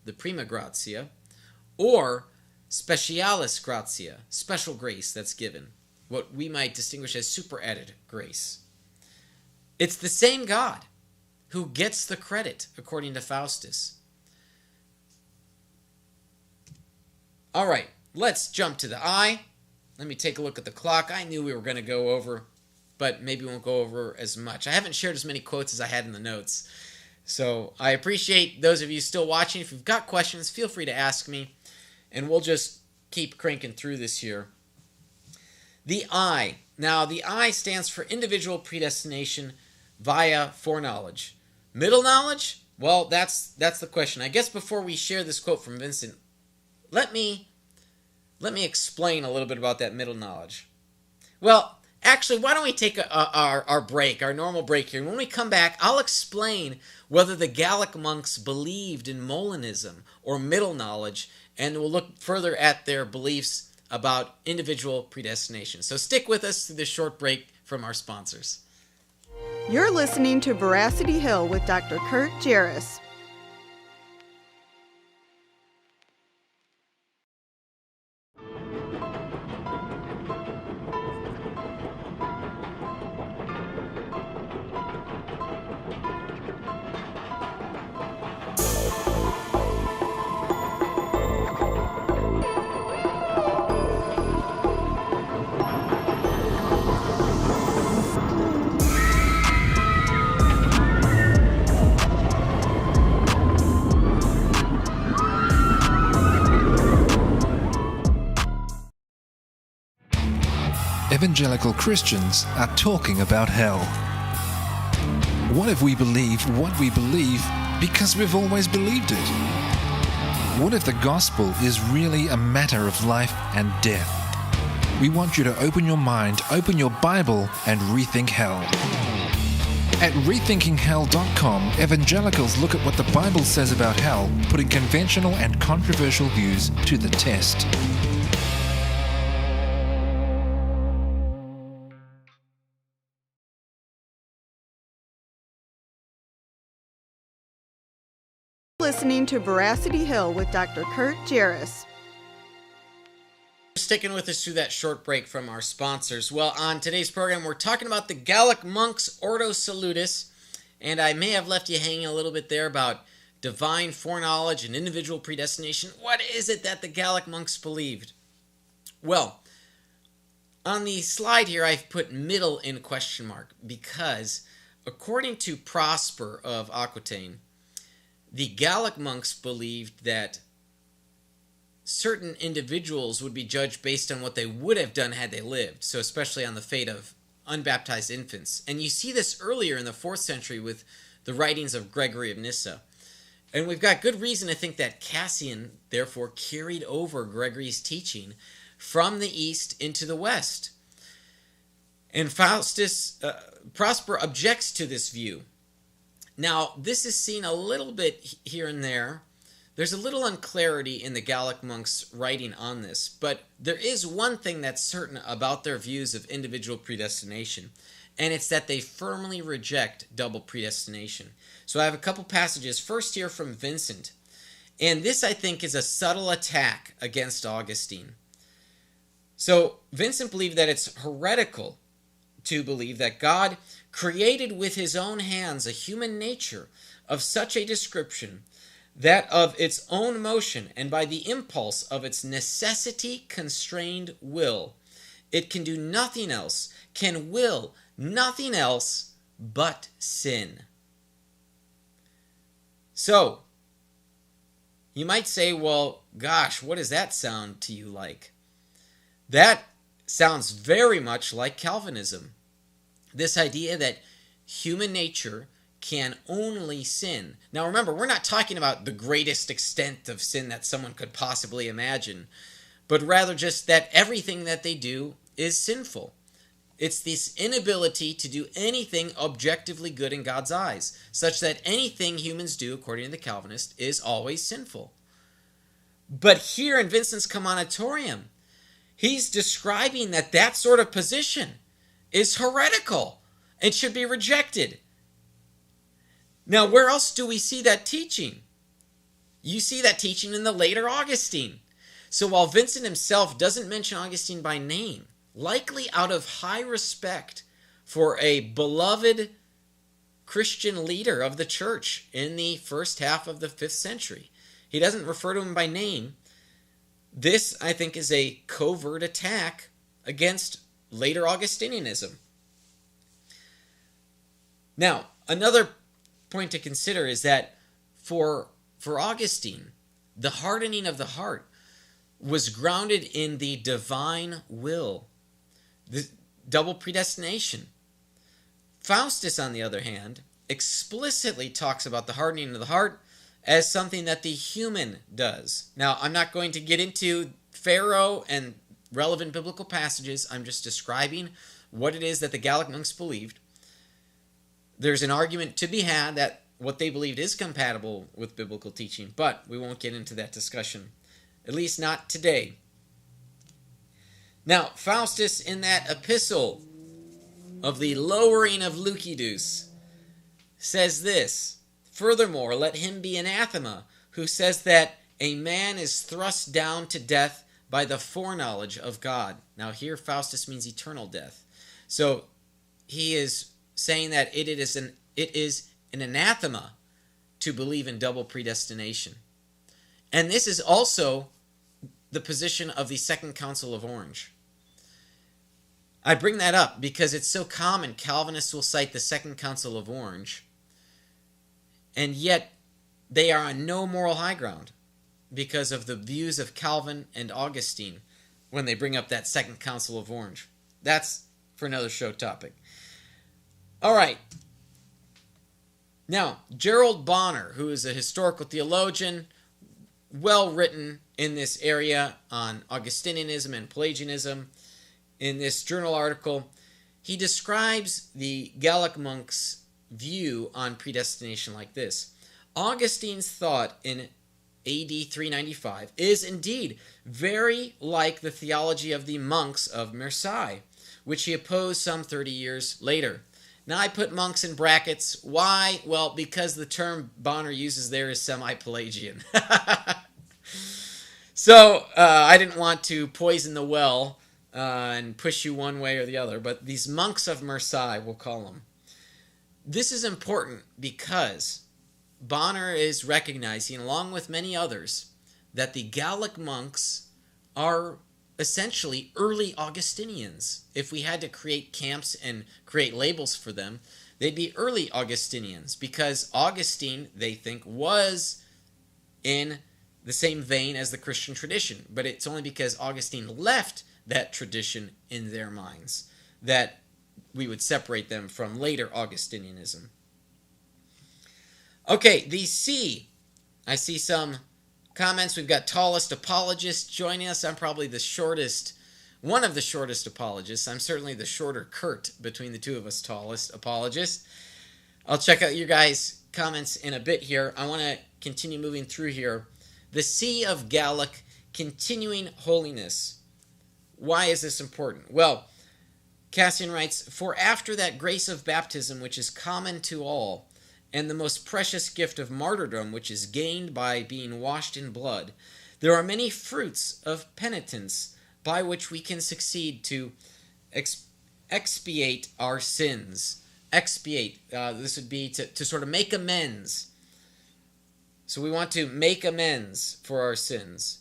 the Prima Gratia, or specialis gratia, special grace that's given, what we might distinguish as superadded grace. It's the same God who gets the credit, according to Faustus. All right, let's jump to the I. Let me take a look at the clock. I knew we were going to go over, but maybe we won't go over as much. I haven't shared as many quotes as I had in the notes. So I appreciate those of you still watching. If you've got questions, feel free to ask me, and we'll just keep cranking through this here. The I. Now, the I stands for individual predestination via foreknowledge. Middle knowledge? Well, that's the question. I guess before we share this quote from Vincent, let me explain a little bit about that middle knowledge. Well, actually, why don't we take our break, our normal break here. And when we come back, I'll explain whether the Gallic monks believed in Molinism or middle knowledge, and we'll look further at their beliefs about individual predestination. So stick with us through this short break from our sponsors. You're listening to Veracity Hill with Dr. Kurt Jarris. Evangelical Christians are talking about hell. What if we believe what we believe because we've always believed it? What if the gospel is really a matter of life and death? We want you to open your mind, open your Bible, and rethink hell. At rethinkinghell.com, evangelicals look at what the Bible says about hell, putting conventional and controversial views to the test. Listening to Veracity Hill with Dr. Kurt Jarris. Sticking with us through that short break from our sponsors. Well, on today's program, we're talking about the Gallic monks, Ordo Salutis, and I may have left you hanging a little bit there about divine foreknowledge and individual predestination. What is it that the Gallic monks believed? Well, on the slide here, I've put middle in question mark because, according to Prosper of Aquitaine, the Gallic monks believed that certain individuals would be judged based on what they would have done had they lived, so especially on the fate of unbaptized infants. And you see this earlier in the 4th century with the writings of Gregory of Nyssa. And we've got good reason to think that Cassian, therefore, carried over Gregory's teaching from the east into the west. And Prosper objects to this view. Now, this is seen a little bit here and there. There's a little unclarity in the Gallic monks' writing on this, but there is one thing that's certain about their views of individual predestination, and it's that they firmly reject double predestination. So I have a couple passages, first here from Vincent, and this, I think, is a subtle attack against Augustine. So Vincent believed that it's heretical to believe that God created with his own hands a human nature of such a description that of its own motion and by the impulse of its necessity-constrained will, it can do nothing else, can will nothing else but sin. So, you might say, well, gosh, what does that sound to you like? That sounds very much like Calvinism. This idea that human nature can only sin. Now remember, we're not talking about the greatest extent of sin that someone could possibly imagine, but rather just that everything that they do is sinful. It's this inability to do anything objectively good in God's eyes, such that anything humans do, according to the Calvinist, is always sinful. But here in Vincent's Commonitorium, he's describing that sort of position is heretical and should be rejected. Now, where else do we see that teaching? You see that teaching in the later Augustine. So while Vincent himself doesn't mention Augustine by name, likely out of high respect for a beloved Christian leader of the church in the first half of the 5th century, he doesn't refer to him by name. This, I think, is a covert attack against later Augustinianism. Now, another point to consider is that for Augustine, the hardening of the heart was grounded in the divine will, the double predestination. Faustus, on the other hand, explicitly talks about the hardening of the heart as something that the human does. Now, I'm not going to get into Pharaoh and relevant biblical passages. I'm just describing what it is that the Gallic monks believed. There's an argument to be had that what they believed is compatible with biblical teaching, but we won't get into that discussion, at least not today. Now, Faustus, in that epistle of the lowering of Lucidus, says this: "Furthermore, let him be anathema who says that a man is thrust down to death by the foreknowledge of God." Now here Faustus means eternal death. So he is saying that it is an anathema to believe in double predestination. And this is also the position of the Second Council of Orange. I bring that up because it's so common. Calvinists will cite the Second Council of Orange, and yet they are on no moral high ground because of the views of Calvin and Augustine when they bring up that Second Council of Orange. That's for another show topic. All right. Now, Gerald Bonner, who is a historical theologian, well written in this area on Augustinianism and Pelagianism, in this journal article, he describes the Gallic monks' view on predestination like this: Augustine's thought in AD 395 is indeed very like the theology of the monks of Marseille, which he opposed some 30 years later. Now, I put monks in brackets. Why? Well, because the term Bonner uses there is semi-Pelagian. So, I didn't want to poison the well and push you one way or the other, but these monks of Marseille, we'll call them. This is important because Bonner is recognizing, along with many others, that the Gallic monks are essentially early Augustinians. If we had to create camps and create labels for them, they'd be early Augustinians, because Augustine, they think, was in the same vein as the Christian tradition. But it's only because Augustine left that tradition in their minds that we would separate them from later Augustinianism. Okay, the C. I see some comments. We've got tallest apologist joining us. I'm probably the shortest, one of the shortest apologists. I'm certainly the shorter Kurt between the two of us tallest apologists. I'll check out your guys' comments in a bit here. I want to continue moving through here. The C of Gallic, continuing holiness. Why is this important? Well, Cassian writes, "For after that grace of baptism which is common to all, and the most precious gift of martyrdom which is gained by being washed in blood, there are many fruits of penitence by which we can succeed to expiate our sins." Expiate, this would be to sort of make amends. So we want to make amends for our sins.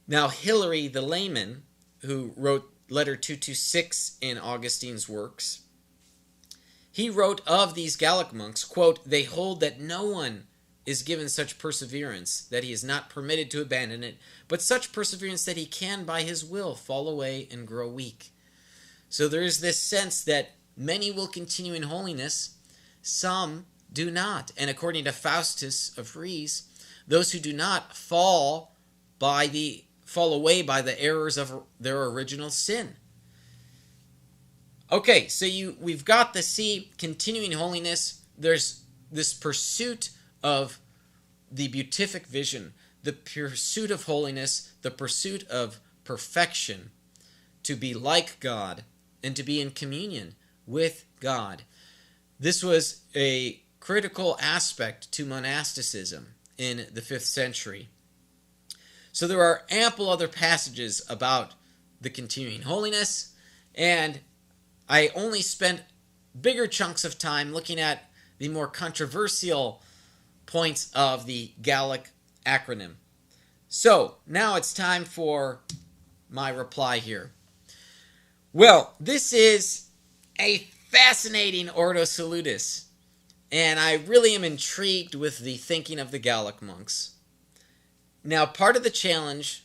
Now, Hilary the layman, who wrote letter 226 in Augustine's works, he wrote of these Gallic monks, quote, "They hold that no one is given such perseverance that he is not permitted to abandon it, but such perseverance that he can by his will fall away and grow weak." So there is this sense that many will continue in holiness, some do not. And according to Faustus of Ries, those who do not fall away by the errors of their original sin. Okay, so we've got the C, continuing holiness. There's this pursuit of the beatific vision, the pursuit of holiness, the pursuit of perfection, to be like God and to be in communion with God. This was a critical aspect to monasticism in the 5th century. So there are ample other passages about the continuing holiness, and I only spent bigger chunks of time looking at the more controversial points of the Gallic acronym. So now it's time for my reply here. Well, this is a fascinating Ordo Salutis, and I really am intrigued with the thinking of the Gallic monks. Now, part of the challenge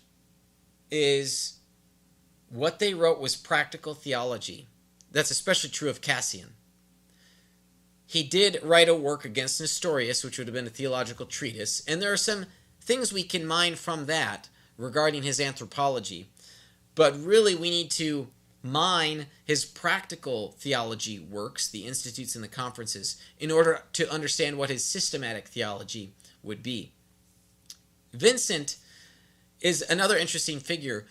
is what they wrote was practical theology. That's especially true of Cassian. He did write a work against Nestorius, which would have been a theological treatise, and there are some things we can mine from that regarding his anthropology. But really, we need to mine his practical theology works, the institutes and the conferences, in order to understand what his systematic theology would be. Vincent is another interesting figure.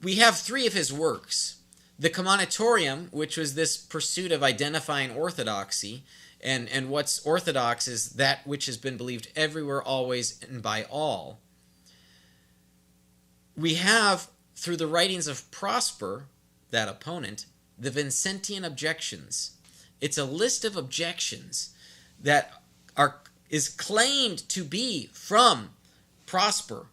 We have 3 of his works. The Commonitorium, which was this pursuit of identifying orthodoxy, and what's orthodox is that which has been believed everywhere, always, and by all. We have, through the writings of Prosper, that opponent, the Vincentian objections. It's a list of objections that is claimed to be from Prosper.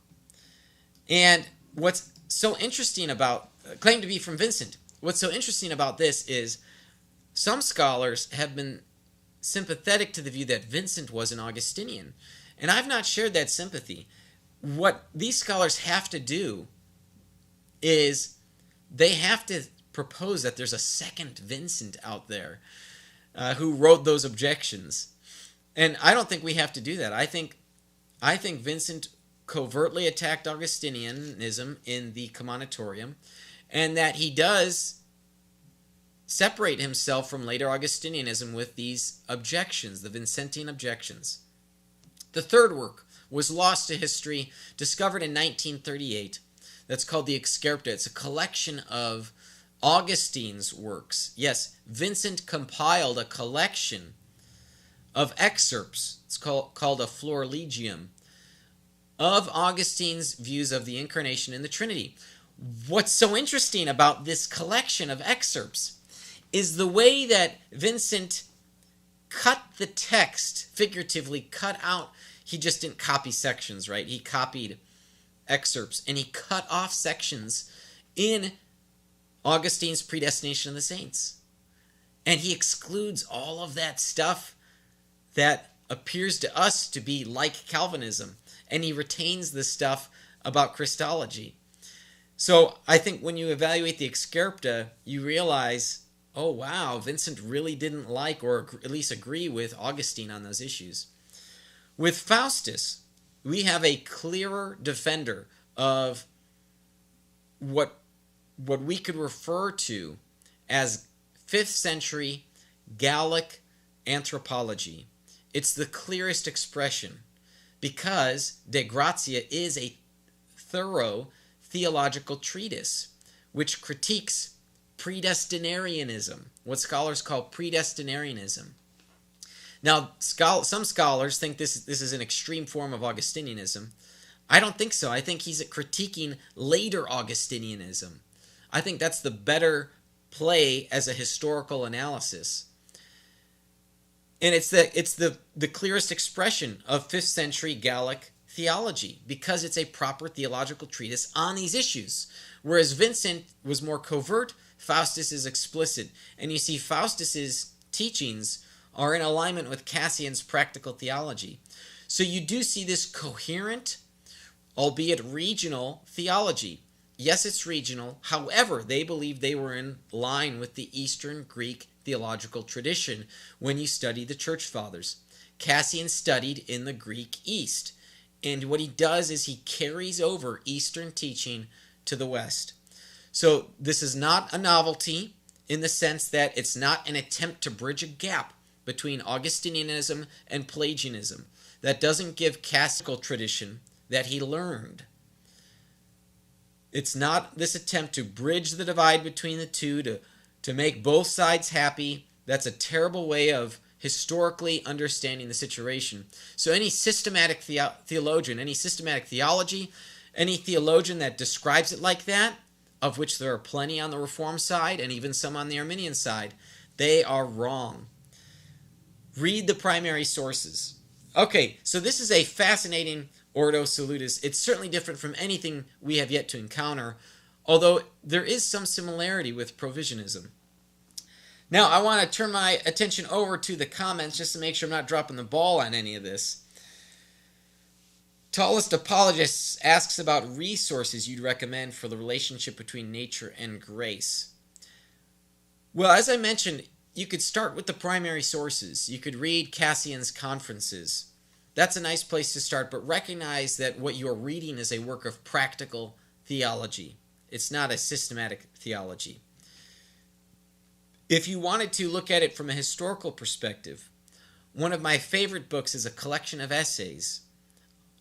And what's so interesting about, claimed to be from Vincent, what's so interesting about this is some scholars have been sympathetic to the view that Vincent was an Augustinian. And I've not shared that sympathy. What these scholars have to do is they have to propose that there's a second Vincent out there who wrote those objections. And I don't think we have to do that. I think Vincent covertly attacked Augustinianism in the Commonitorium, and that he does separate himself from later Augustinianism with these objections, the Vincentian objections. The third work was lost to history, discovered in 1938. That's called the Excerpta. It's a collection of Augustine's works. Yes, Vincent compiled a collection of excerpts. It's called a Florilegium of Augustine's views of the Incarnation and the Trinity. What's so interesting about this collection of excerpts is the way that Vincent cut the text, figuratively cut out. He just didn't copy sections, right? He copied excerpts, and he cut off sections in Augustine's Predestination of the Saints. And he excludes all of that stuff that appears to us to be like Calvinism. And he retains the stuff about Christology. So I think when you evaluate the Excerpta, you realize, oh wow, Vincent really didn't like, or at least agree with, Augustine on those issues. With Faustus, we have a clearer defender of what we could refer to as 5th century Gallic anthropology. It's the clearest expression because De Gratia is a thorough theological treatise which critiques predestinarianism, what scholars call predestinarianism. Now, some scholars think this is an extreme form of Augustinianism. I don't think so. I think he's critiquing later Augustinianism. I think that's the better play as a historical analysis. And it's the clearest expression of 5th century Gallic theology because it's a proper theological treatise on these issues. Whereas Vincent was more covert, Faustus is explicit. And you see Faustus's teachings are in alignment with Cassian's practical theology. So you do see this coherent, albeit regional, theology. Yes, it's regional. However, they believe they were in line with the Eastern Greek theological tradition when you study the Church Fathers. Cassian studied in the Greek East. And what he does is he carries over Eastern teaching to the West. So this is not a novelty in the sense that it's not an attempt to bridge a gap between Augustinianism and Pelagianism. That doesn't give classical tradition that he learned. It's not this attempt to bridge the divide between the two, to make both sides happy. That's a terrible way of historically understanding the situation. So any systematic theologian, any systematic theology, any theologian that describes it like that, of which there are plenty on the Reform side and even some on the Arminian side, they are wrong. Read the primary sources. Okay, so this is a fascinating Ordo Salutis. It's certainly different from anything we have yet to encounter, although there is some similarity with Provisionism. Now, I want to turn my attention over to the comments just to make sure I'm not dropping the ball on any of this. Tallest Apologist asks about resources you'd recommend for the relationship between nature and grace. Well, as I mentioned, you could start with the primary sources. You could read Cassian's Conferences. That's a nice place to start, but recognize that what you're reading is a work of practical theology. It's not a systematic theology. If you wanted to look at it from a historical perspective, one of my favorite books is a collection of essays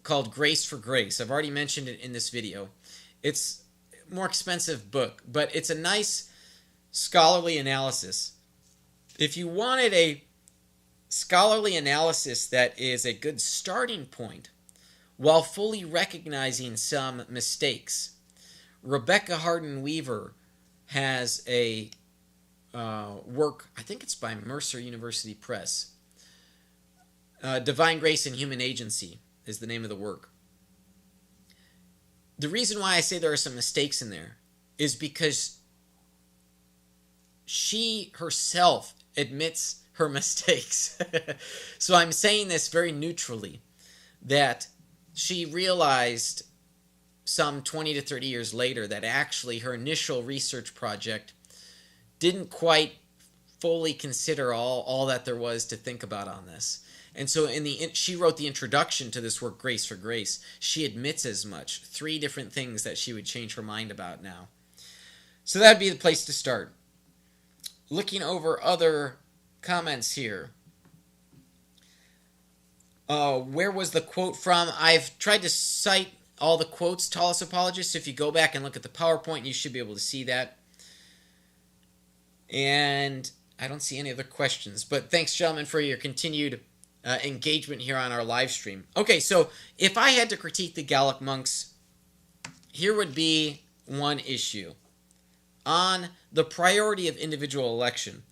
called Grace for Grace. I've already mentioned it in this video. It's a more expensive book, but it's a nice scholarly analysis. If you wanted a scholarly analysis that is a good starting point while fully recognizing some mistakes, Rebecca Hardin Weaver has a work, I think it's by Mercer University Press. Divine Grace and Human Agency is the name of the work. The reason why I say there are some mistakes in there is because she herself admits her mistakes. So I'm saying this very neutrally, that she realized some 20 to 30 years later that actually her initial research project didn't quite fully consider all that there was to think about on this. And so she wrote the introduction to this work, Grace for Grace. She admits as much. 3 different things that she would change her mind about now. So that would be the place to start. Looking over other comments here. Where was the quote from? I've tried to cite all the quotes, Tallest Apologist. If you go back and look at the PowerPoint, you should be able to see that. And I don't see any other questions. But thanks, gentlemen, for your continued engagement here on our live stream. Okay, so if I had to critique the Gallic monks, here would be one issue. On the priority of individual election,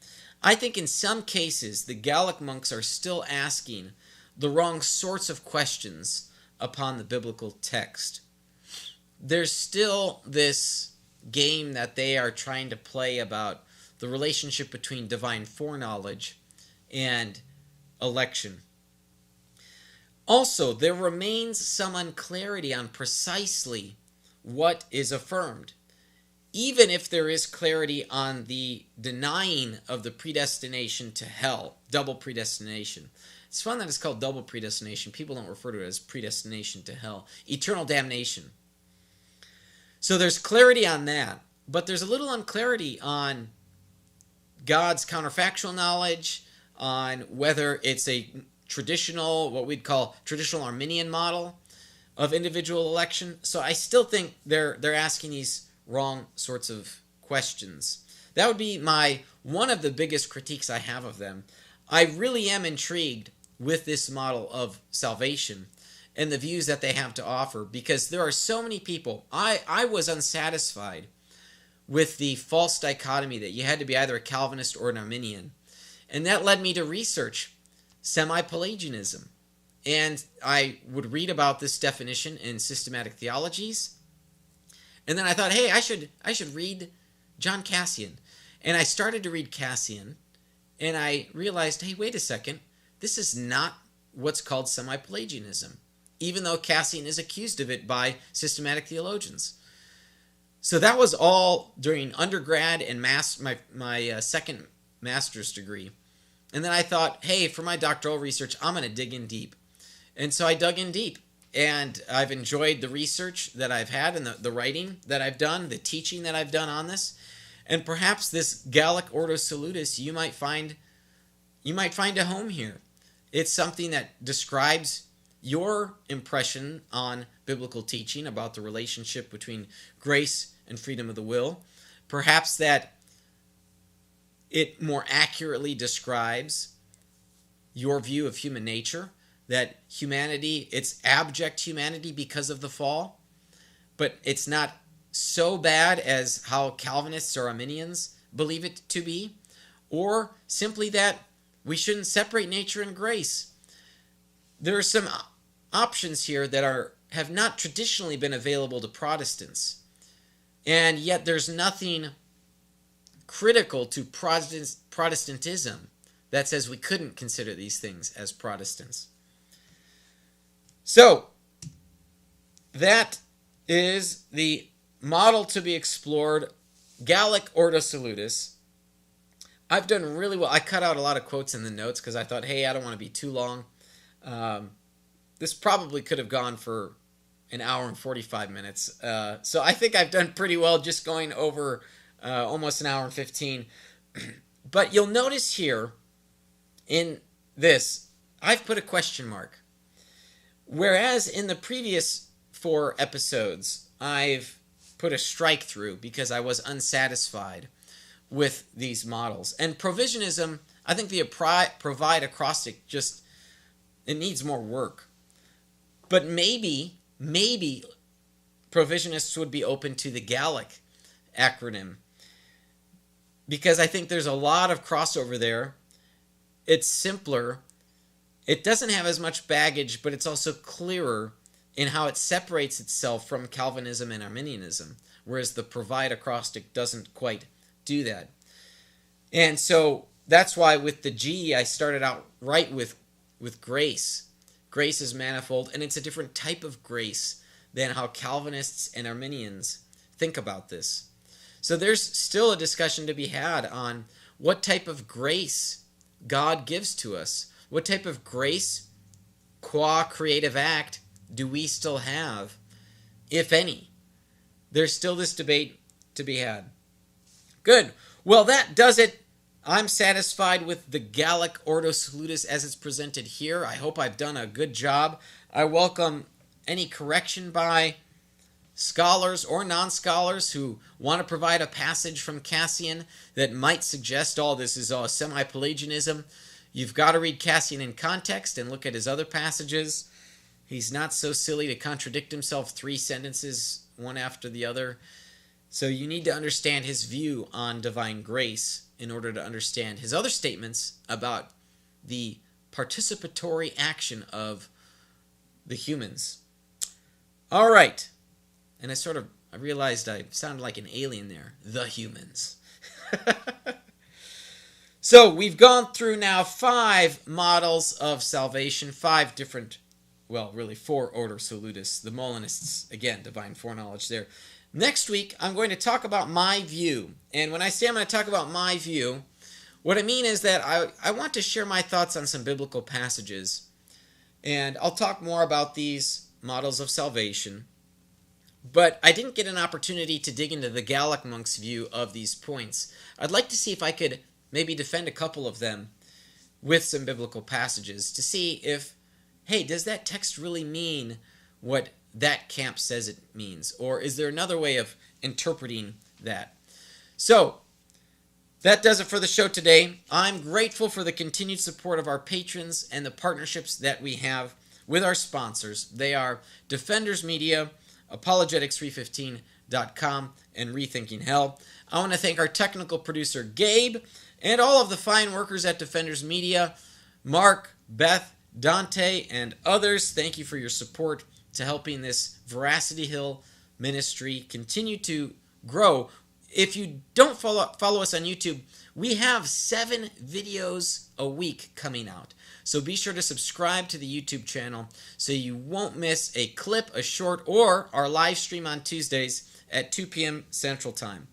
I think in some cases the Gallic monks are still asking the wrong sorts of questions upon the biblical text. There's still this game that they are trying to play about the relationship between divine foreknowledge and election. Also, there remains some unclarity on precisely what is affirmed. Even if there is clarity on the denying of the predestination to hell, double predestination. It's fun that it's called double predestination. People don't refer to it as predestination to hell. Eternal damnation. So there's clarity on that, but there's a little unclarity on God's counterfactual knowledge, on whether it's a traditional, what we'd call traditional Arminian model of individual election. So I still think they're asking these wrong sorts of questions. That would be one of the biggest critiques I have of them. I really am intrigued with this model of salvation and the views that they have to offer, because there are so many people. I was unsatisfied with the false dichotomy that you had to be either a Calvinist or an Arminian. And that led me to research semi-Pelagianism. And I would read about this definition in systematic theologies. And then I thought, hey, I should read John Cassian. And I started to read Cassian, and I realized, hey, wait a second, this is not what's called semi-Pelagianism, even though Cassian is accused of it by systematic theologians. So that was all during undergrad and my second master's degree. And then I thought, hey, for my doctoral research, I'm going to dig in deep. And so I dug in deep. And I've enjoyed the research that I've had and the writing that I've done, the teaching that I've done on this. And perhaps this Gallic Ordo Salutis, you might find a home here. It's something that describes your impression on biblical teaching about the relationship between grace and freedom of the will. Perhaps that it more accurately describes your view of human nature, that humanity, it's abject humanity because of the fall, but it's not so bad as how Calvinists or Arminians believe it to be, or simply that we shouldn't separate nature and grace. There are some options here that have not traditionally been available to Protestants, and yet there's nothing critical to Protestantism that says we couldn't consider these things as Protestants. So, that is the model to be explored, Gallic Ordo Salutis. I've done really well. I cut out a lot of quotes in the notes because I thought, hey, I don't want to be too long. This probably could have gone for an hour and 45 minutes. So I think I've done pretty well just going over almost an hour and 15. But you'll notice here in this, I've put a question mark. Whereas in the previous 4 episodes, I've put a strike through because I was unsatisfied with these models. And Provisionism, I think the provide acrostic just, it needs more work. But maybe Provisionists would be open to the Gallic acronym, because I think there's a lot of crossover there. It's simpler. It doesn't have as much baggage, but it's also clearer in how it separates itself from Calvinism and Arminianism, whereas the provide acrostic doesn't quite do that. And so that's why with the G, I started out right with grace. Grace is manifold, and it's a different type of grace than how Calvinists and Arminians think about this. So there's still a discussion to be had on what type of grace God gives to us. What type of grace, qua creative act, do we still have, if any? There's still this debate to be had. Good. Well, that does it. I'm satisfied with the Gallic Ordo Salutis as it's presented here. I hope I've done a good job. I welcome any correction by scholars or non-scholars who want to provide a passage from Cassian that might suggest, oh, this is semi-Pelagianism. You've got to read Cassian in context and look at his other passages. He's not so silly to contradict himself 3 sentences, one after the other. So you need to understand his view on divine grace in order to understand his other statements about the participatory action of the humans. All right. And I realized I sounded like an alien there. The humans. So we've gone through now 5 models of salvation, 5 different, well, really 4 Ordo Salutis. The Molinists, again, divine foreknowledge there. Next week, I'm going to talk about my view. And when I say I'm going to talk about my view, what I mean is that I want to share my thoughts on some biblical passages. And I'll talk more about these models of salvation. But I didn't get an opportunity to dig into the Gallic monks' view of these points. I'd like to see if I could maybe defend a couple of them with some biblical passages to see if, hey, does that text really mean what that camp says it means? Or is there another way of interpreting that? So, that does it for the show today. I'm grateful for the continued support of our patrons and the partnerships that we have with our sponsors. They are Defenders Media, Apologetics315.com, and Rethinking Hell. I want to thank our technical producer, Gabe, and all of the fine workers at Defenders Media, Mark, Beth, Dante, and others. Thank you for your support to helping this Veracity Hill ministry continue to grow. If you don't follow us on YouTube, we have 7 videos a week coming out. So be sure to subscribe to the YouTube channel so you won't miss a clip, a short, or our live stream on Tuesdays at 2 p.m. Central Time.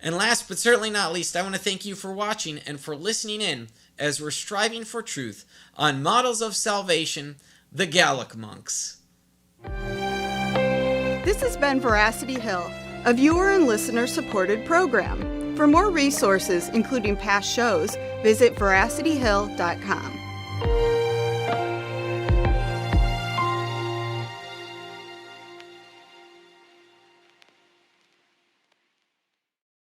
And last but certainly not least, I want to thank you for watching and for listening in as we're striving for truth on Models of Salvation, the Gallic monks. This has been Veracity Hill, a viewer and listener supported program. For more resources, including past shows, visit veracityhill.com.